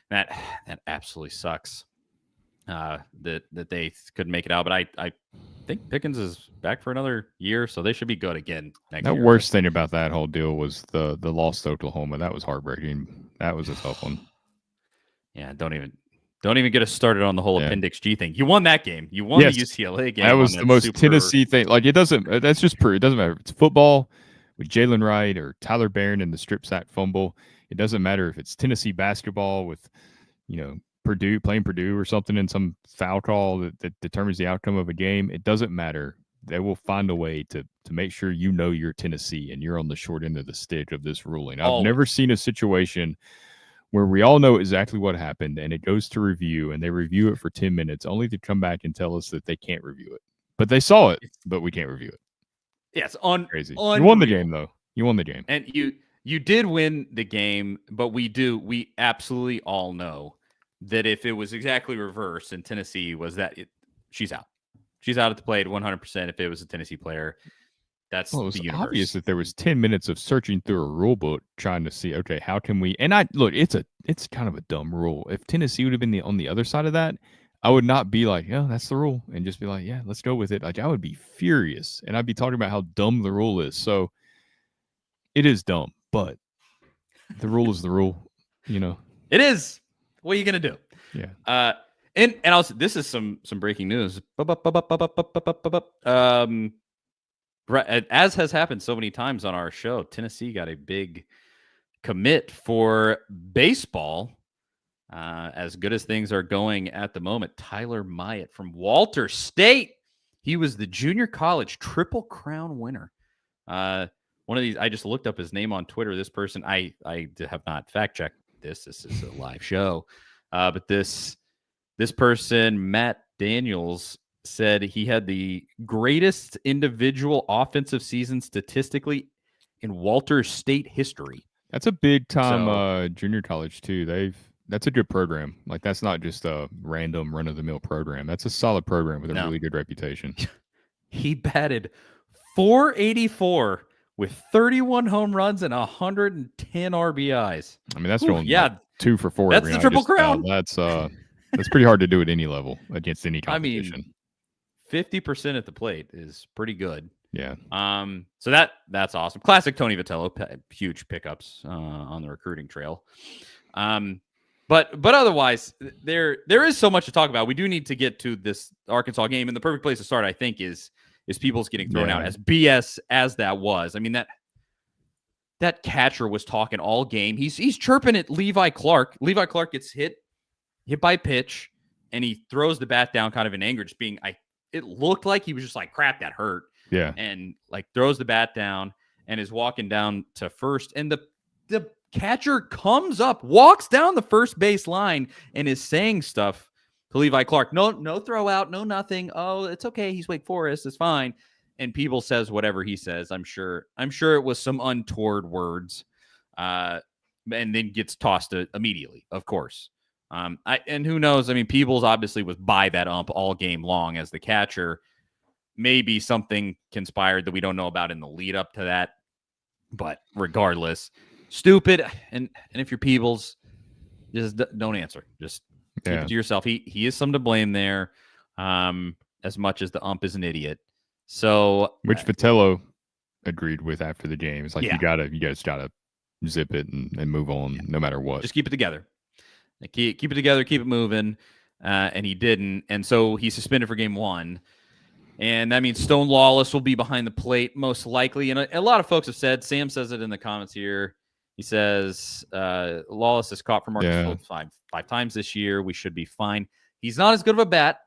That absolutely sucks. That they couldn't make it out, but I think Pickens is back for another year, so they should be good again next year. The worst thing about that whole deal was the loss to Oklahoma. That was heartbreaking. That was a tough one. Yeah, don't even get us started on the whole Appendix G thing. You won that game. You won the UCLA game. That was the most Tennessee thing. Like, it doesn't. That's just proof. It doesn't matter if it's football with Jalen Wright or Tyler Barron in the strip sack fumble. It doesn't matter if it's Tennessee basketball with, Purdue playing Purdue or something in some foul call that determines the outcome of a game. It doesn't matter. They will find a way to make sure you're Tennessee and you're on the short end of the stick of this ruling. I've never seen a situation where we all know exactly what happened and it goes to review and they review it for 10 minutes only to come back and tell us that they can't review it. But they saw it, but we can't review it. Yeah, it's crazy. You won the game, though. You won the game. And you did win the game, but we absolutely all know that if it was exactly reversed and Tennessee was she's out. She's out at the plate 100% if it was a Tennessee player. That's it was the universe. Obvious that there was 10 minutes of searching through a rule book trying to see, okay, how can we? And it's kind of a dumb rule. If Tennessee would have been on the other side of that, I would not be like, yeah, that's the rule, and just be like, yeah, let's go with it. Like, I would be furious, and I'd be talking about how dumb the rule is. So it is dumb, but the rule is the rule, It is. What are you gonna do? Yeah. And also, this is some breaking news. As has happened so many times on our show, Tennessee got a big commit for baseball. As good as things are going at the moment, Tyler Myatt from Walter State. He was the junior college Triple Crown winner. One of these, I just looked up his name on Twitter. This person, I have not fact checked this. This is a live show. But this person, Matt Daniels, said he had the greatest individual offensive season statistically in Walter State history. That's a big time junior college too. That's a good program. Like, that's not just a random run of the mill program. That's a solid program with a really good reputation. He batted .484 with 31 home runs and 110 RBIs. I mean, that's going 2 for 4. That's the Triple Crown. That's pretty hard to do at any level against any competition. I mean, 50% at the plate is pretty good. Yeah. So that's awesome. Classic Tony Vitello, huge pickups on the recruiting trail. But otherwise, there is so much to talk about. We do need to get to this Arkansas game, and the perfect place to start, I think, is Peoples getting thrown out. As BS as that was, I mean, that catcher was talking all game. He's chirping at Levi Clark. Levi Clark gets hit by a pitch, and he throws the bat down, kind of in anger, just being it looked like he was just like, crap, that hurt. Yeah, and like throws the bat down and is walking down to first, and the catcher comes up, walks down the first base line, and is saying stuff to Levi Clark. No throw out, no nothing. Oh, it's okay. He's Wake Forest. It's fine. And Peebles says whatever he says. I'm sure it was some untoward words, and then gets tossed immediately, of course. And who knows? I mean, Peebles obviously was by that ump all game long as the catcher. Maybe something conspired that we don't know about in the lead up to that. But regardless, stupid. And if you're Peebles, just don't answer. Just keep it to yourself. He is some to blame there, as much as the ump is an idiot. So, which Vitello agreed with after the game. It's like, you guys gotta zip it and move on, no matter what. Just keep it together. Keep it together. Keep it moving. And he didn't. And so he's suspended for game 1. And that means Stone Lawless will be behind the plate most likely. And a lot of folks have said, Sam says it in the comments here. He says, Lawless is caught for Marcus five times this year. We should be fine. He's not as good of a bat.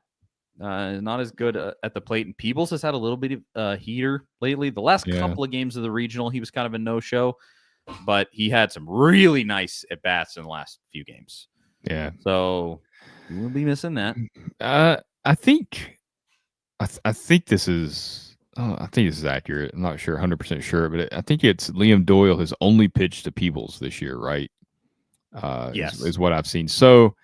Not as good at the plate. And Peebles has had a little bit of heater lately. The last couple of games of the regional, he was kind of a no-show. But he had some really nice at-bats in the last few games. Yeah. So we'll be missing that. I think I think this is. I think this is accurate. I'm not sure, 100% sure, but I think it's Liam Doyle has only pitched to Peebles this year, right? Yes. Is what I've seen. So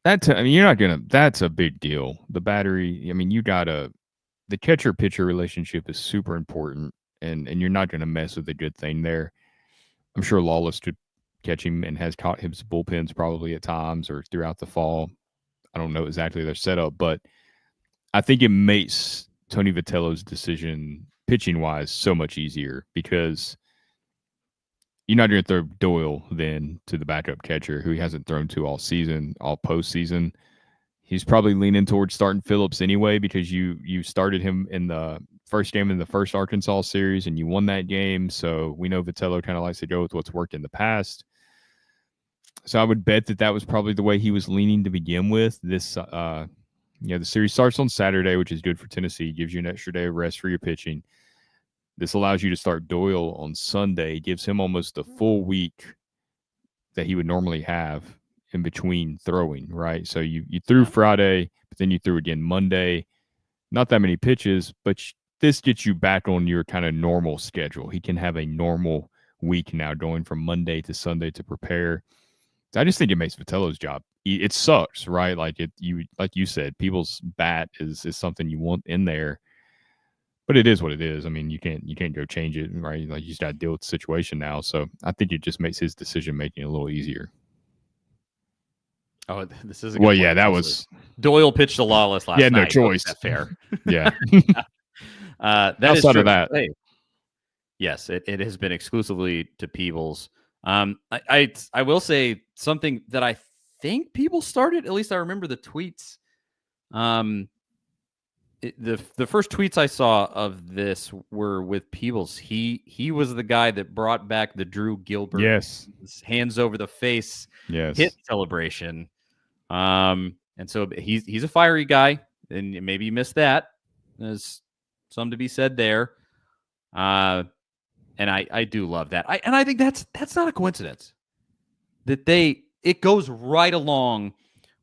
I mean, you're not gonna. That's a big deal. The battery. I mean, the catcher pitcher relationship is super important, and you're not gonna mess with a good thing there. I'm sure Lawless could catch him and has caught his bullpens probably at times or throughout the fall. I don't know exactly their setup, but I think it makes Tony Vitello's decision pitching wise so much easier because you're not going to throw Doyle then to the backup catcher who he hasn't thrown to all season, all postseason. He's probably leaning towards starting Phillips anyway because you started him in the first game in the first Arkansas series and you won that game. So we know Vitello kind of likes to go with what's worked in the past. So I would bet that was probably the way he was leaning to begin with. The series starts on Saturday, which is good for Tennessee. Gives you an extra day of rest for your pitching. This allows you to start Doyle on Sunday. Gives him almost a full week that he would normally have in between throwing, right? So you threw Friday, but then you threw again Monday. Not that many pitches, but this gets you back on your kind of normal schedule. He can have a normal week now going from Monday to Sunday to prepare. I just think it makes Vitello's job. It sucks, right? Like you said, people's bat is something you want in there, but it is what it is. I mean, you can't go change it, right? Like you just got to deal with the situation now. So I think it just makes his decision making a little easier. Oh, this is a good point. Yeah, that was Doyle pitched to Lawless last night. No choice. That fair. Yeah. That Outside is true. of that, hey, yes, it has been exclusively to Peebles. I will say something that I think people started. At least I remember the tweets. The first tweets I saw of this were with Peebles. He was the guy that brought back the Drew Gilbert hands over the face hit celebration. And so he's a fiery guy, and maybe you missed that. There's some to be said there. And I do love that. I think that's not a coincidence. That it goes right along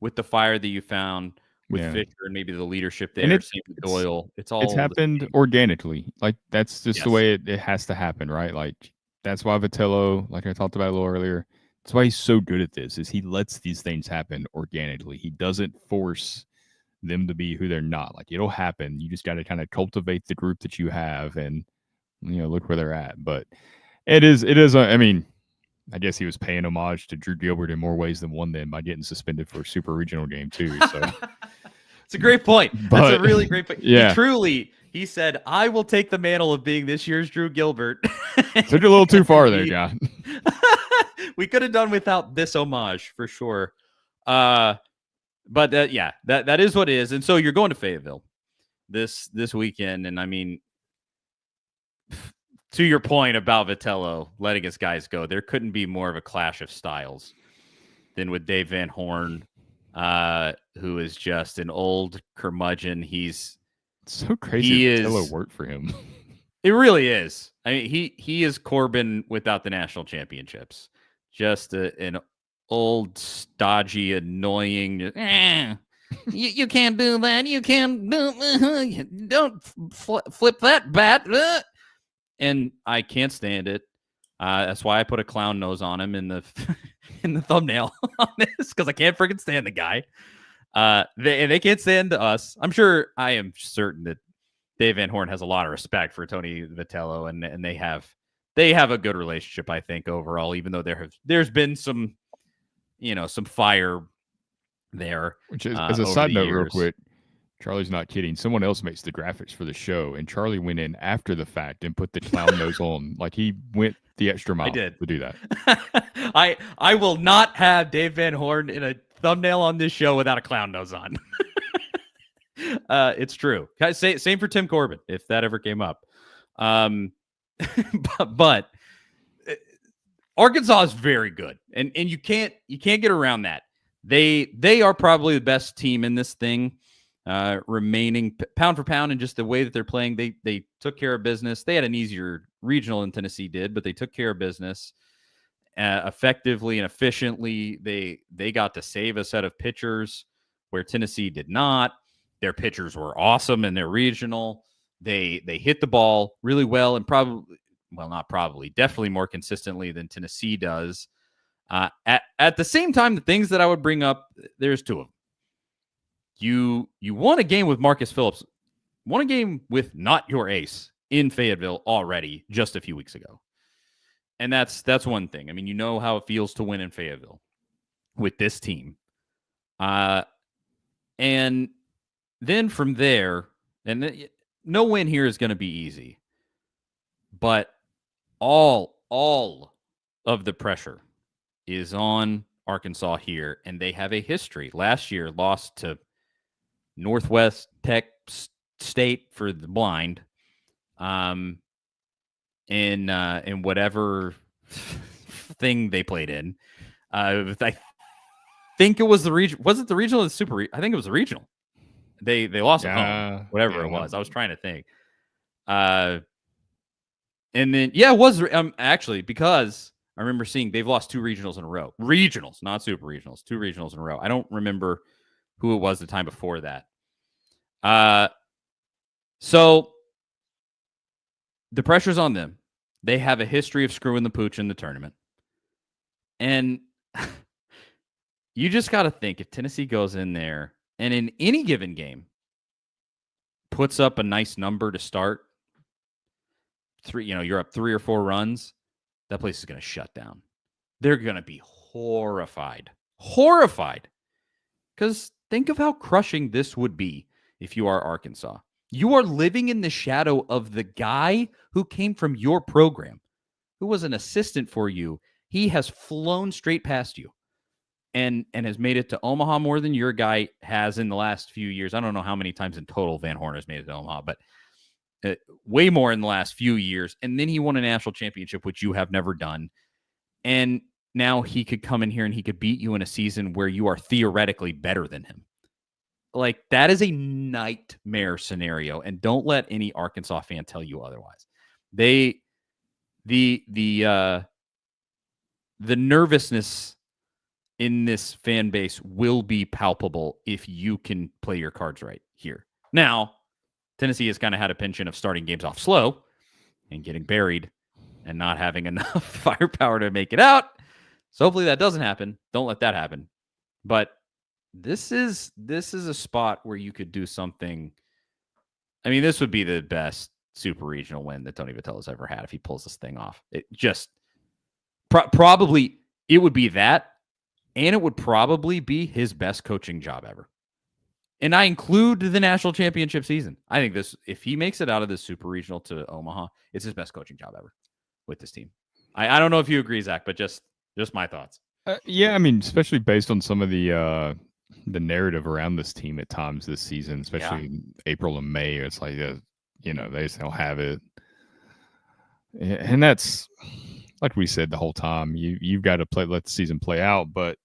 with the fire that you found with Fisher and maybe the leadership there. And same with Doyle. It's happened organically. Like that's just the way it has to happen, right? Like that's why Vitello, like I talked about a little earlier, that's why he's so good at this, is he lets these things happen organically. He doesn't force them to be who they're not. Like it'll happen. You just got to kind of cultivate the group that you have and, look where they're at. But it is, I mean, I guess he was paying homage to Drew Gilbert in more ways than one then by getting suspended for a super regional game too. So it's a great point. That's a really great point. Yeah. He said, I will take the mantle of being this year's Drew Gilbert. Took it a little too far there, John. We could have done without this homage for sure. But that is what it is. And so you're going to Fayetteville this weekend. And I mean, to your point about Vitello letting his guys go, there couldn't be more of a clash of styles than with Dave Van Horn, who is just an old curmudgeon. It's so crazy Vitello worked for him. It really is. I mean, he is Corbin without the national championships. Just an old, stodgy, annoying. You can't do that. You can't do. Don't flip that bat. And I can't stand it. That's why I put a clown nose on him in the thumbnail on this, because I can't freaking stand the guy. They can't stand us. I am certain that Dave Van Horn has a lot of respect for Tony Vitello, and they have a good relationship, I think, overall, even though there's been some fire there. Which is, as a side note, real quick, Charlie's not kidding. Someone else makes the graphics for the show, and Charlie went in after the fact and put the clown nose on. Like he went the extra mile to do that. I will not have Dave Van Horn in a thumbnail on this show without a clown nose on. It's true. Same for Tim Corbin, if that ever came up. But Arkansas is very good, and you can't get around that. They are probably the best team in this thing. Remaining pound for pound, and just the way that they're playing, they took care of business. They had an easier regional than Tennessee did, but they took care of business effectively and efficiently. They got to save a set of pitchers where Tennessee did not. Their pitchers were awesome in their regional. They hit the ball really well and definitely more consistently than Tennessee does. At the same time, the things that I would bring up, there's two of them. You won a game with Marcus Phillips, won a game with not your ace in Fayetteville already just a few weeks ago. And that's one thing. I mean, you know how it feels to win in Fayetteville with this team. And then from there, no win here is going to be easy. But all of the pressure is on Arkansas here, and they have a history. Last year, lost to Northwest Tech State for the blind, in whatever thing they played in. I think it was the region. Was it the regional or the super? I think it was the regional. They lost at home, whatever it was. I was trying to think. And then it was actually, because I remember seeing they've lost 2 regionals in a row. Regionals, not super regionals. 2 regionals in a row. I don't remember who it was the time before that. So the pressure's on them. They have a history of screwing the pooch in the tournament. And you just got to think, if Tennessee goes in there and in any given game puts up a nice number to start, you're up 3 or 4 runs, that place is going to shut down. They're going to be horrified. Because think of how crushing this would be if you are Arkansas. You are living in the shadow of the guy who came from your program, who was an assistant for you. He has flown straight past you and has made it to Omaha more than your guy has in the last few years. I don't know how many times in total Van Horn has made it to Omaha, but way more in the last few years. And then he won a national championship, which you have never done. And now he could come in here and he could beat you in a season where you are theoretically better than him. Like, that is a nightmare scenario. And don't let any Arkansas fan tell you otherwise. The nervousness in this fan base will be palpable if you can play your cards right here. Now, Tennessee has kind of had a penchant of starting games off slow and getting buried and not having enough firepower to make it out. So hopefully that doesn't happen. Don't let that happen. But this is a spot where you could do something. I mean, this would be the best super regional win that Tony Vitello's ever had if he pulls this thing off. It just probably it would be that, and it would probably be his best coaching job ever. And I include the national championship season. I think if he makes it out of this super regional to Omaha, it's his best coaching job ever with this team. I don't know if you agree, Zach, but just my thoughts. Yeah, I mean, especially based on some of the narrative around this team at times this season, especially in April and May. It's like, they just don't have it. And that's, like we said the whole time, you've got to let the season play out. But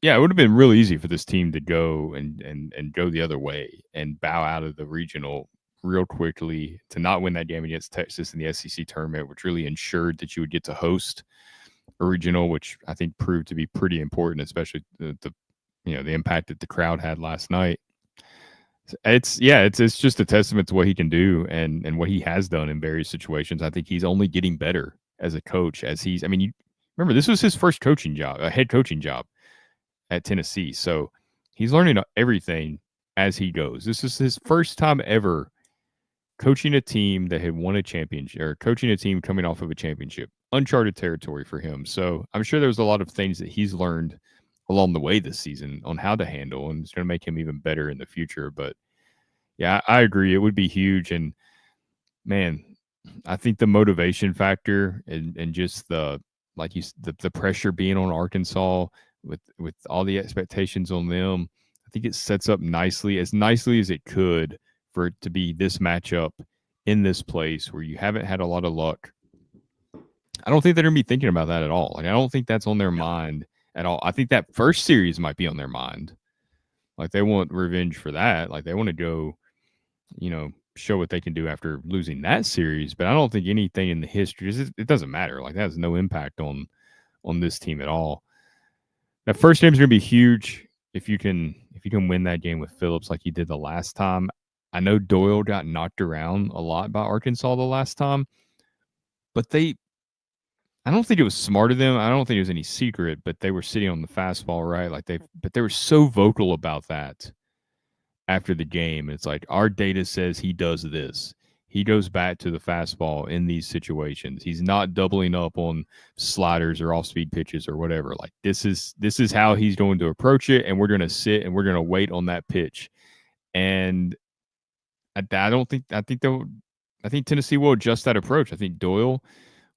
yeah, it would have been real easy for this team to go and go the other way and bow out of the regional real quickly, to not win that game against Texas in the SEC tournament, which really ensured that you would get to host a regional, which I think proved to be pretty important, especially the impact that the crowd had last night. It's just a testament to what he can do and what he has done in various situations. I think he's only getting better as a coach you remember, this was his first coaching job, a head coaching job at Tennessee. So he's learning everything as he goes. This is his first time ever coaching a team that had won a championship, or coaching a team coming off of a championship. Uncharted territory for him. So I'm sure there's a lot of things that he's learned along the way this season on how to handle, and it's going to make him even better in the future. But yeah, I agree. It would be huge. And man, I think the motivation factor and just the pressure being on Arkansas with all the expectations on them, I think it sets up nicely as it could for it to be this matchup in this place where you haven't had a lot of luck. I don't think they're going to be thinking about that at all. Like, I don't think that's on their mind at all. I think that first series might be on their mind. Like, they want revenge for that. Like, they want to go, show what they can do after losing that series. But I don't think anything in the history, it doesn't matter. Like, that has no impact on this team at all. That first game is going to be huge if you can if you can win that game with Phillips like you did the last time. I know Doyle got knocked around a lot by Arkansas the last time, but I don't think it was smart of them. I don't think it was any secret, but they were sitting on the fastball, right? But they were so vocal about that after the game. It's like, our data says he does this. He goes back to the fastball in these situations. He's not doubling up on sliders or off-speed pitches or whatever. Like, this is how he's going to approach it, and we're going to sit and we're going to wait on that pitch. And I think Tennessee will adjust that approach. I think Doyle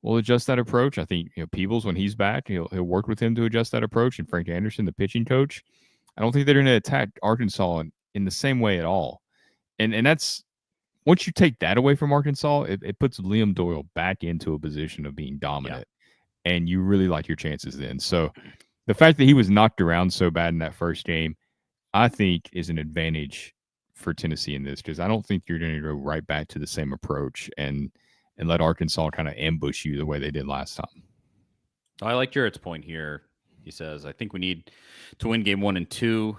will adjust that approach. I think Peebles, when he's back, he'll work with him to adjust that approach. And Frank Anderson, the pitching coach, I don't think they're going to attack Arkansas in the same way at all. And that's, once you take that away from Arkansas, it puts Liam Doyle back into a position of being dominant, and you really like your chances then. So the fact that he was knocked around so bad in that first game, I think, is an advantage for Tennessee in this, because I don't think you're going to go right back to the same approach and let Arkansas kind of ambush you the way they did last time. I like Jarrett's point here. He says, I think we need to win game 1 and 2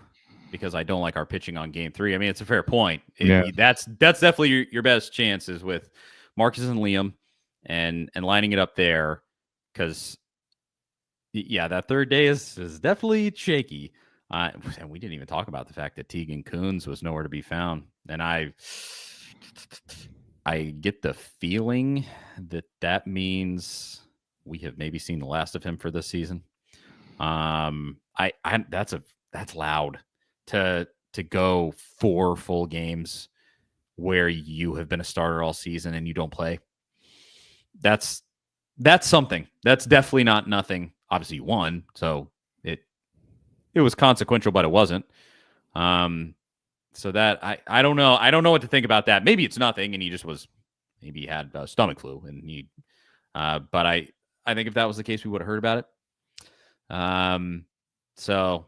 because I don't like our pitching on game 3. I mean, it's a fair point. That's definitely your best chances with Marcus and Liam and lining it up there, because, that third day is definitely shaky. And we didn't even talk about the fact that Tegan Kuhns was nowhere to be found. And I get the feeling that means we have maybe seen the last of him for this season. That's loud to go 4 full games where you have been a starter all season and you don't play. That's something. That's definitely not nothing. Obviously you won, so it was consequential, but it wasn't. So that I don't know. I don't know what to think about that. Maybe it's nothing, and maybe he had stomach flu, and but I think if that was the case, we would have heard about it. So,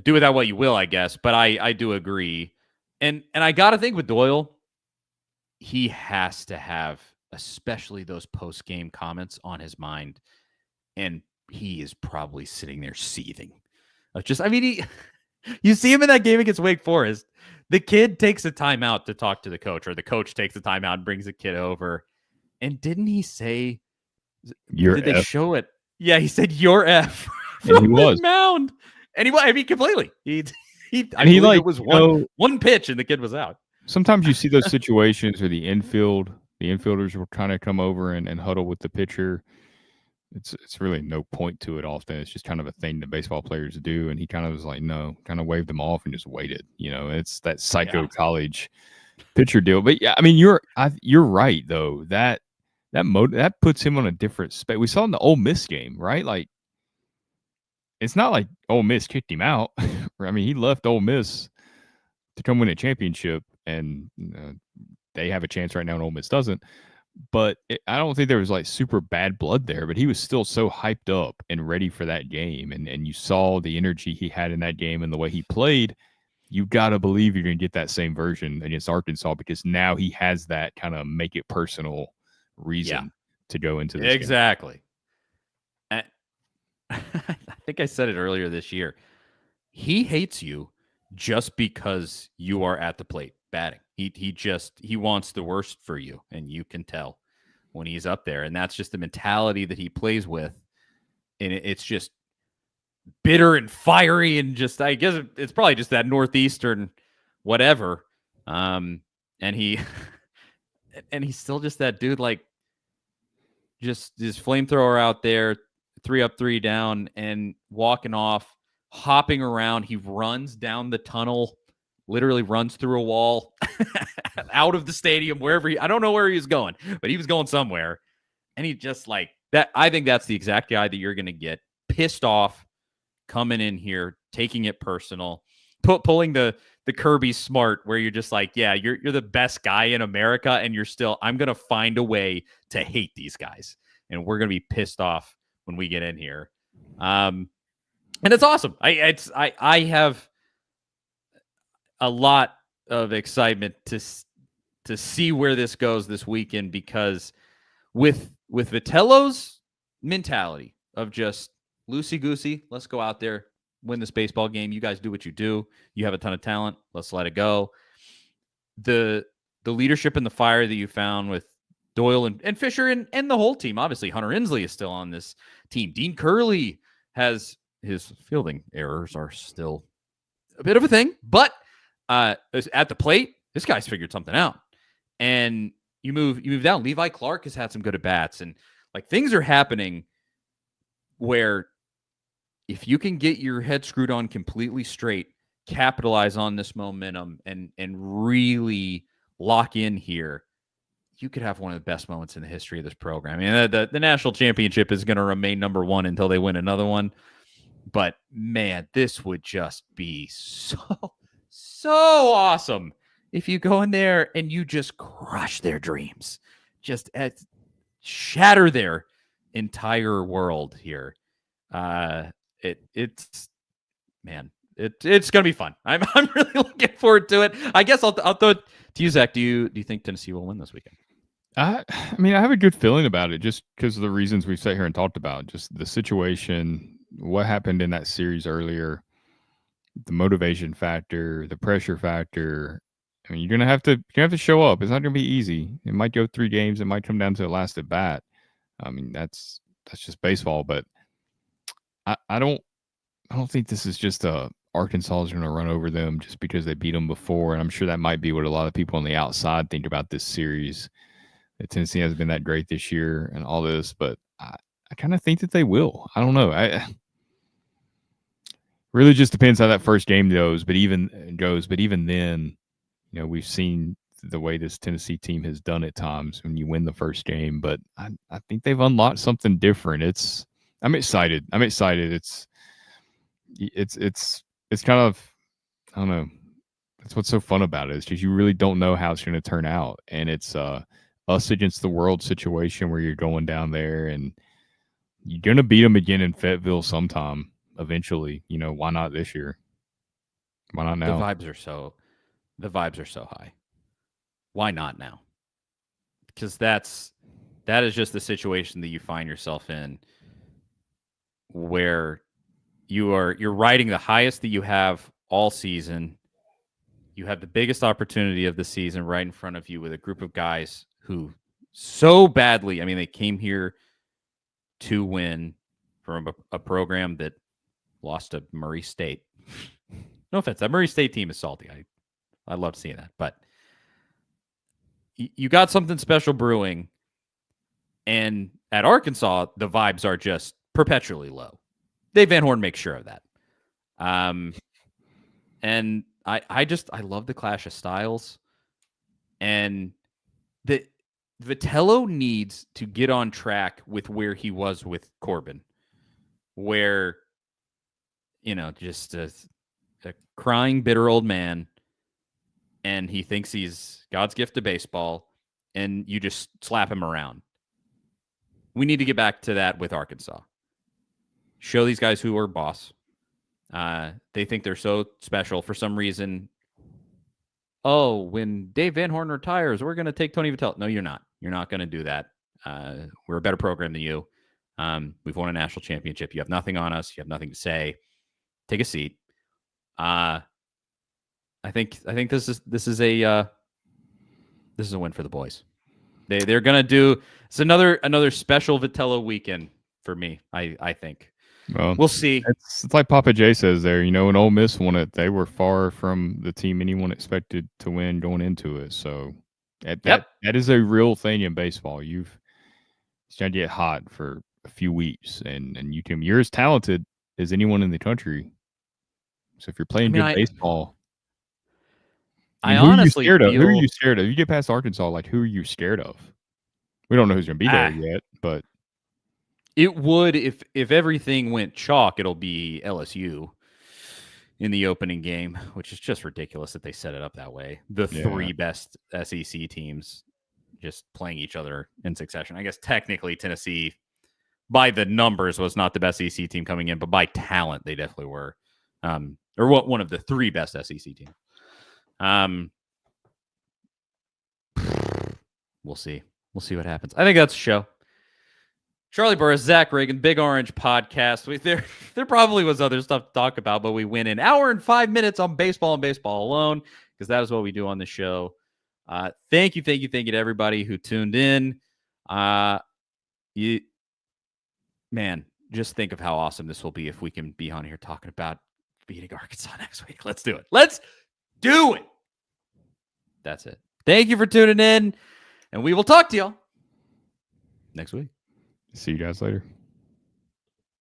do with that what you will, I guess. But I do agree, and I got to think with Doyle, he has to have, especially those post game comments, on his mind, and he is probably sitting there seething. You see him in that game against Wake Forest. The kid takes a timeout to talk to the coach, or the coach takes a timeout and brings the kid over. And didn't he say, they show it? Yeah, he said, "Your F." And he was mound. And completely. It was one pitch and the kid was out. Sometimes you see those situations where the infielders will kind of come over and huddle with the pitcher. It's really no point to it often. It's just kind of a thing that baseball players do. And he kind of was like, no, kind of waved them off and just waited. It's that psycho college pitcher deal. But yeah, I mean, you're right though. That puts him on a different space. We saw in the Ole Miss game, right? Like, it's not like Ole Miss kicked him out. I mean, he left Ole Miss to come win a championship, and they have a chance right now, and Ole Miss doesn't. But I don't think there was like super bad blood there, but he was still so hyped up and ready for that game. And you saw the energy he had in that game and the way he played. You got to believe you're going to get that same version against Arkansas, because now he has that kind of make it personal reason to go into this exactly. Game. I think I said it earlier this year. He hates you just because you are at the plate batting. He wants the worst for you, and you can tell when he's up there. And that's just the mentality that he plays with. And it's just bitter and fiery, and just, I guess it's probably just that Northeastern whatever. And he's still just that dude, like, just this flamethrower out there, 3 up, 3 down, and walking off, hopping around. He runs down the tunnel, literally runs through a wall, out of the stadium, wherever I don't know where he was going, but he was going somewhere. And he just, like that. I think that's the exact guy that you're going to get pissed off coming in here, taking it personal, pulling the Kirby Smart, where you're just like, yeah, you're the best guy in America, and you're still, I'm going to find a way to hate these guys, and we're going to be pissed off when we get in here. And it's awesome. I have a lot of excitement to see where this goes this weekend, because with Vitello's mentality of just loosey-goosey, let's go out there, win this baseball game. You guys do what you do. You have a ton of talent. Let's let it go. The leadership and the fire that you found with Doyle and Fisher and the whole team. Obviously, Hunter Inslee is still on this team. Dean Curley has his fielding errors are still a bit of a thing, but at the plate, this guy's figured something out. And you move down. Levi Clark has had some good at bats, and like things are happening where if you can get your head screwed on completely straight, capitalize on this momentum and really lock in here, you could have one of the best moments in the history of this program. I mean, the national championship is going to remain number one until they win another one. But man, this would just be so awesome if you go in there and you just crush their dreams, just shatter their entire world here. It's gonna be fun. I'm really looking forward to it. I guess I'll throw it to you, Zach. Do you think Tennessee will win this weekend? I mean, I have a good feeling about it just because of the reasons we've sat here and talked about, just the situation, what happened in that series earlier, the motivation factor, the pressure factor. I mean, you're gonna have to show up. It's not gonna be easy. It might go 3 games. It might come down to a last at bat. I mean, that's just baseball. But I don't think this is just Arkansas is going to run over them just because they beat them before. And I'm sure that might be what a lot of people on the outside think about this series. Tennessee hasn't been that great this year and all this, but I kind of think that they will. I don't know. Really just depends how that first game goes. But even then, you know, we've seen the way this Tennessee team has done at times when you win the first game. But I think they've unlocked something different. I'm excited. It's kind of, I don't know. That's what's so fun about it. It's just you really don't know how it's going to turn out, and it's us against the world situation where you're going down there and you're going to beat them again in Fayetteville sometime eventually. You know, why not this year? Why not now? The vibes are so high. Why not now? Because that is just the situation that you find yourself in, where you're riding the highest that you have all season. You have the biggest opportunity of the season right in front of you with a group of guys who so badly, I mean, they came here to win from a program that lost to Murray State. No offense, that Murray State team is salty. I love seeing that, but you got something special brewing, and at Arkansas, the vibes are just perpetually low. Dave Van Horn makes sure of that. And I love the clash of styles, and the Vitello needs to get on track with where he was with Corbin, where, you know, just a crying, bitter old man, and he thinks he's God's gift to baseball, and you just slap him around. We need to get back to that with Arkansas. Show these guys who are boss. They think they're so special for some reason. Oh, when Dave Van Horn retires, we're going to take Tony Vitello. No, you're not. You're not going to do that. We're a better program than you. We've won a national championship. You have nothing on us. You have nothing to say. Take a seat. I think this is a win for the boys. They're going to do. It's another special Vitello weekend for me. I think. Well, we'll see. It's like Papa J says there. You know, when Ole Miss won it, they were far from the team anyone expected to win going into it. So that is a real thing in baseball. It's going to get hot for a few weeks, and you're as talented as anyone in the country. So if you're playing good baseball, I honestly who are you scared of? You get past Arkansas, like who are you scared of? We don't know who's going to be there yet, but. It would if everything went chalk. It'll be LSU in the opening game, which is just ridiculous that they set it up that way. The 3 best SEC teams just playing each other in succession. I guess technically Tennessee, by the numbers, was not the best SEC team coming in, but by talent they definitely were, or one of the 3 best SEC teams. We'll see what happens. I think that's the show. Charlie Burris, Zach Reagan, Big Orange Podcast. There probably was other stuff to talk about, but we went an hour and 5 minutes on baseball and baseball alone because that is what we do on the show. Thank you to everybody who tuned in. Just think of how awesome this will be if we can be on here talking about beating Arkansas next week. Let's do it. Let's do it. That's it. Thank you for tuning in, and we will talk to y'all next week. See you guys later.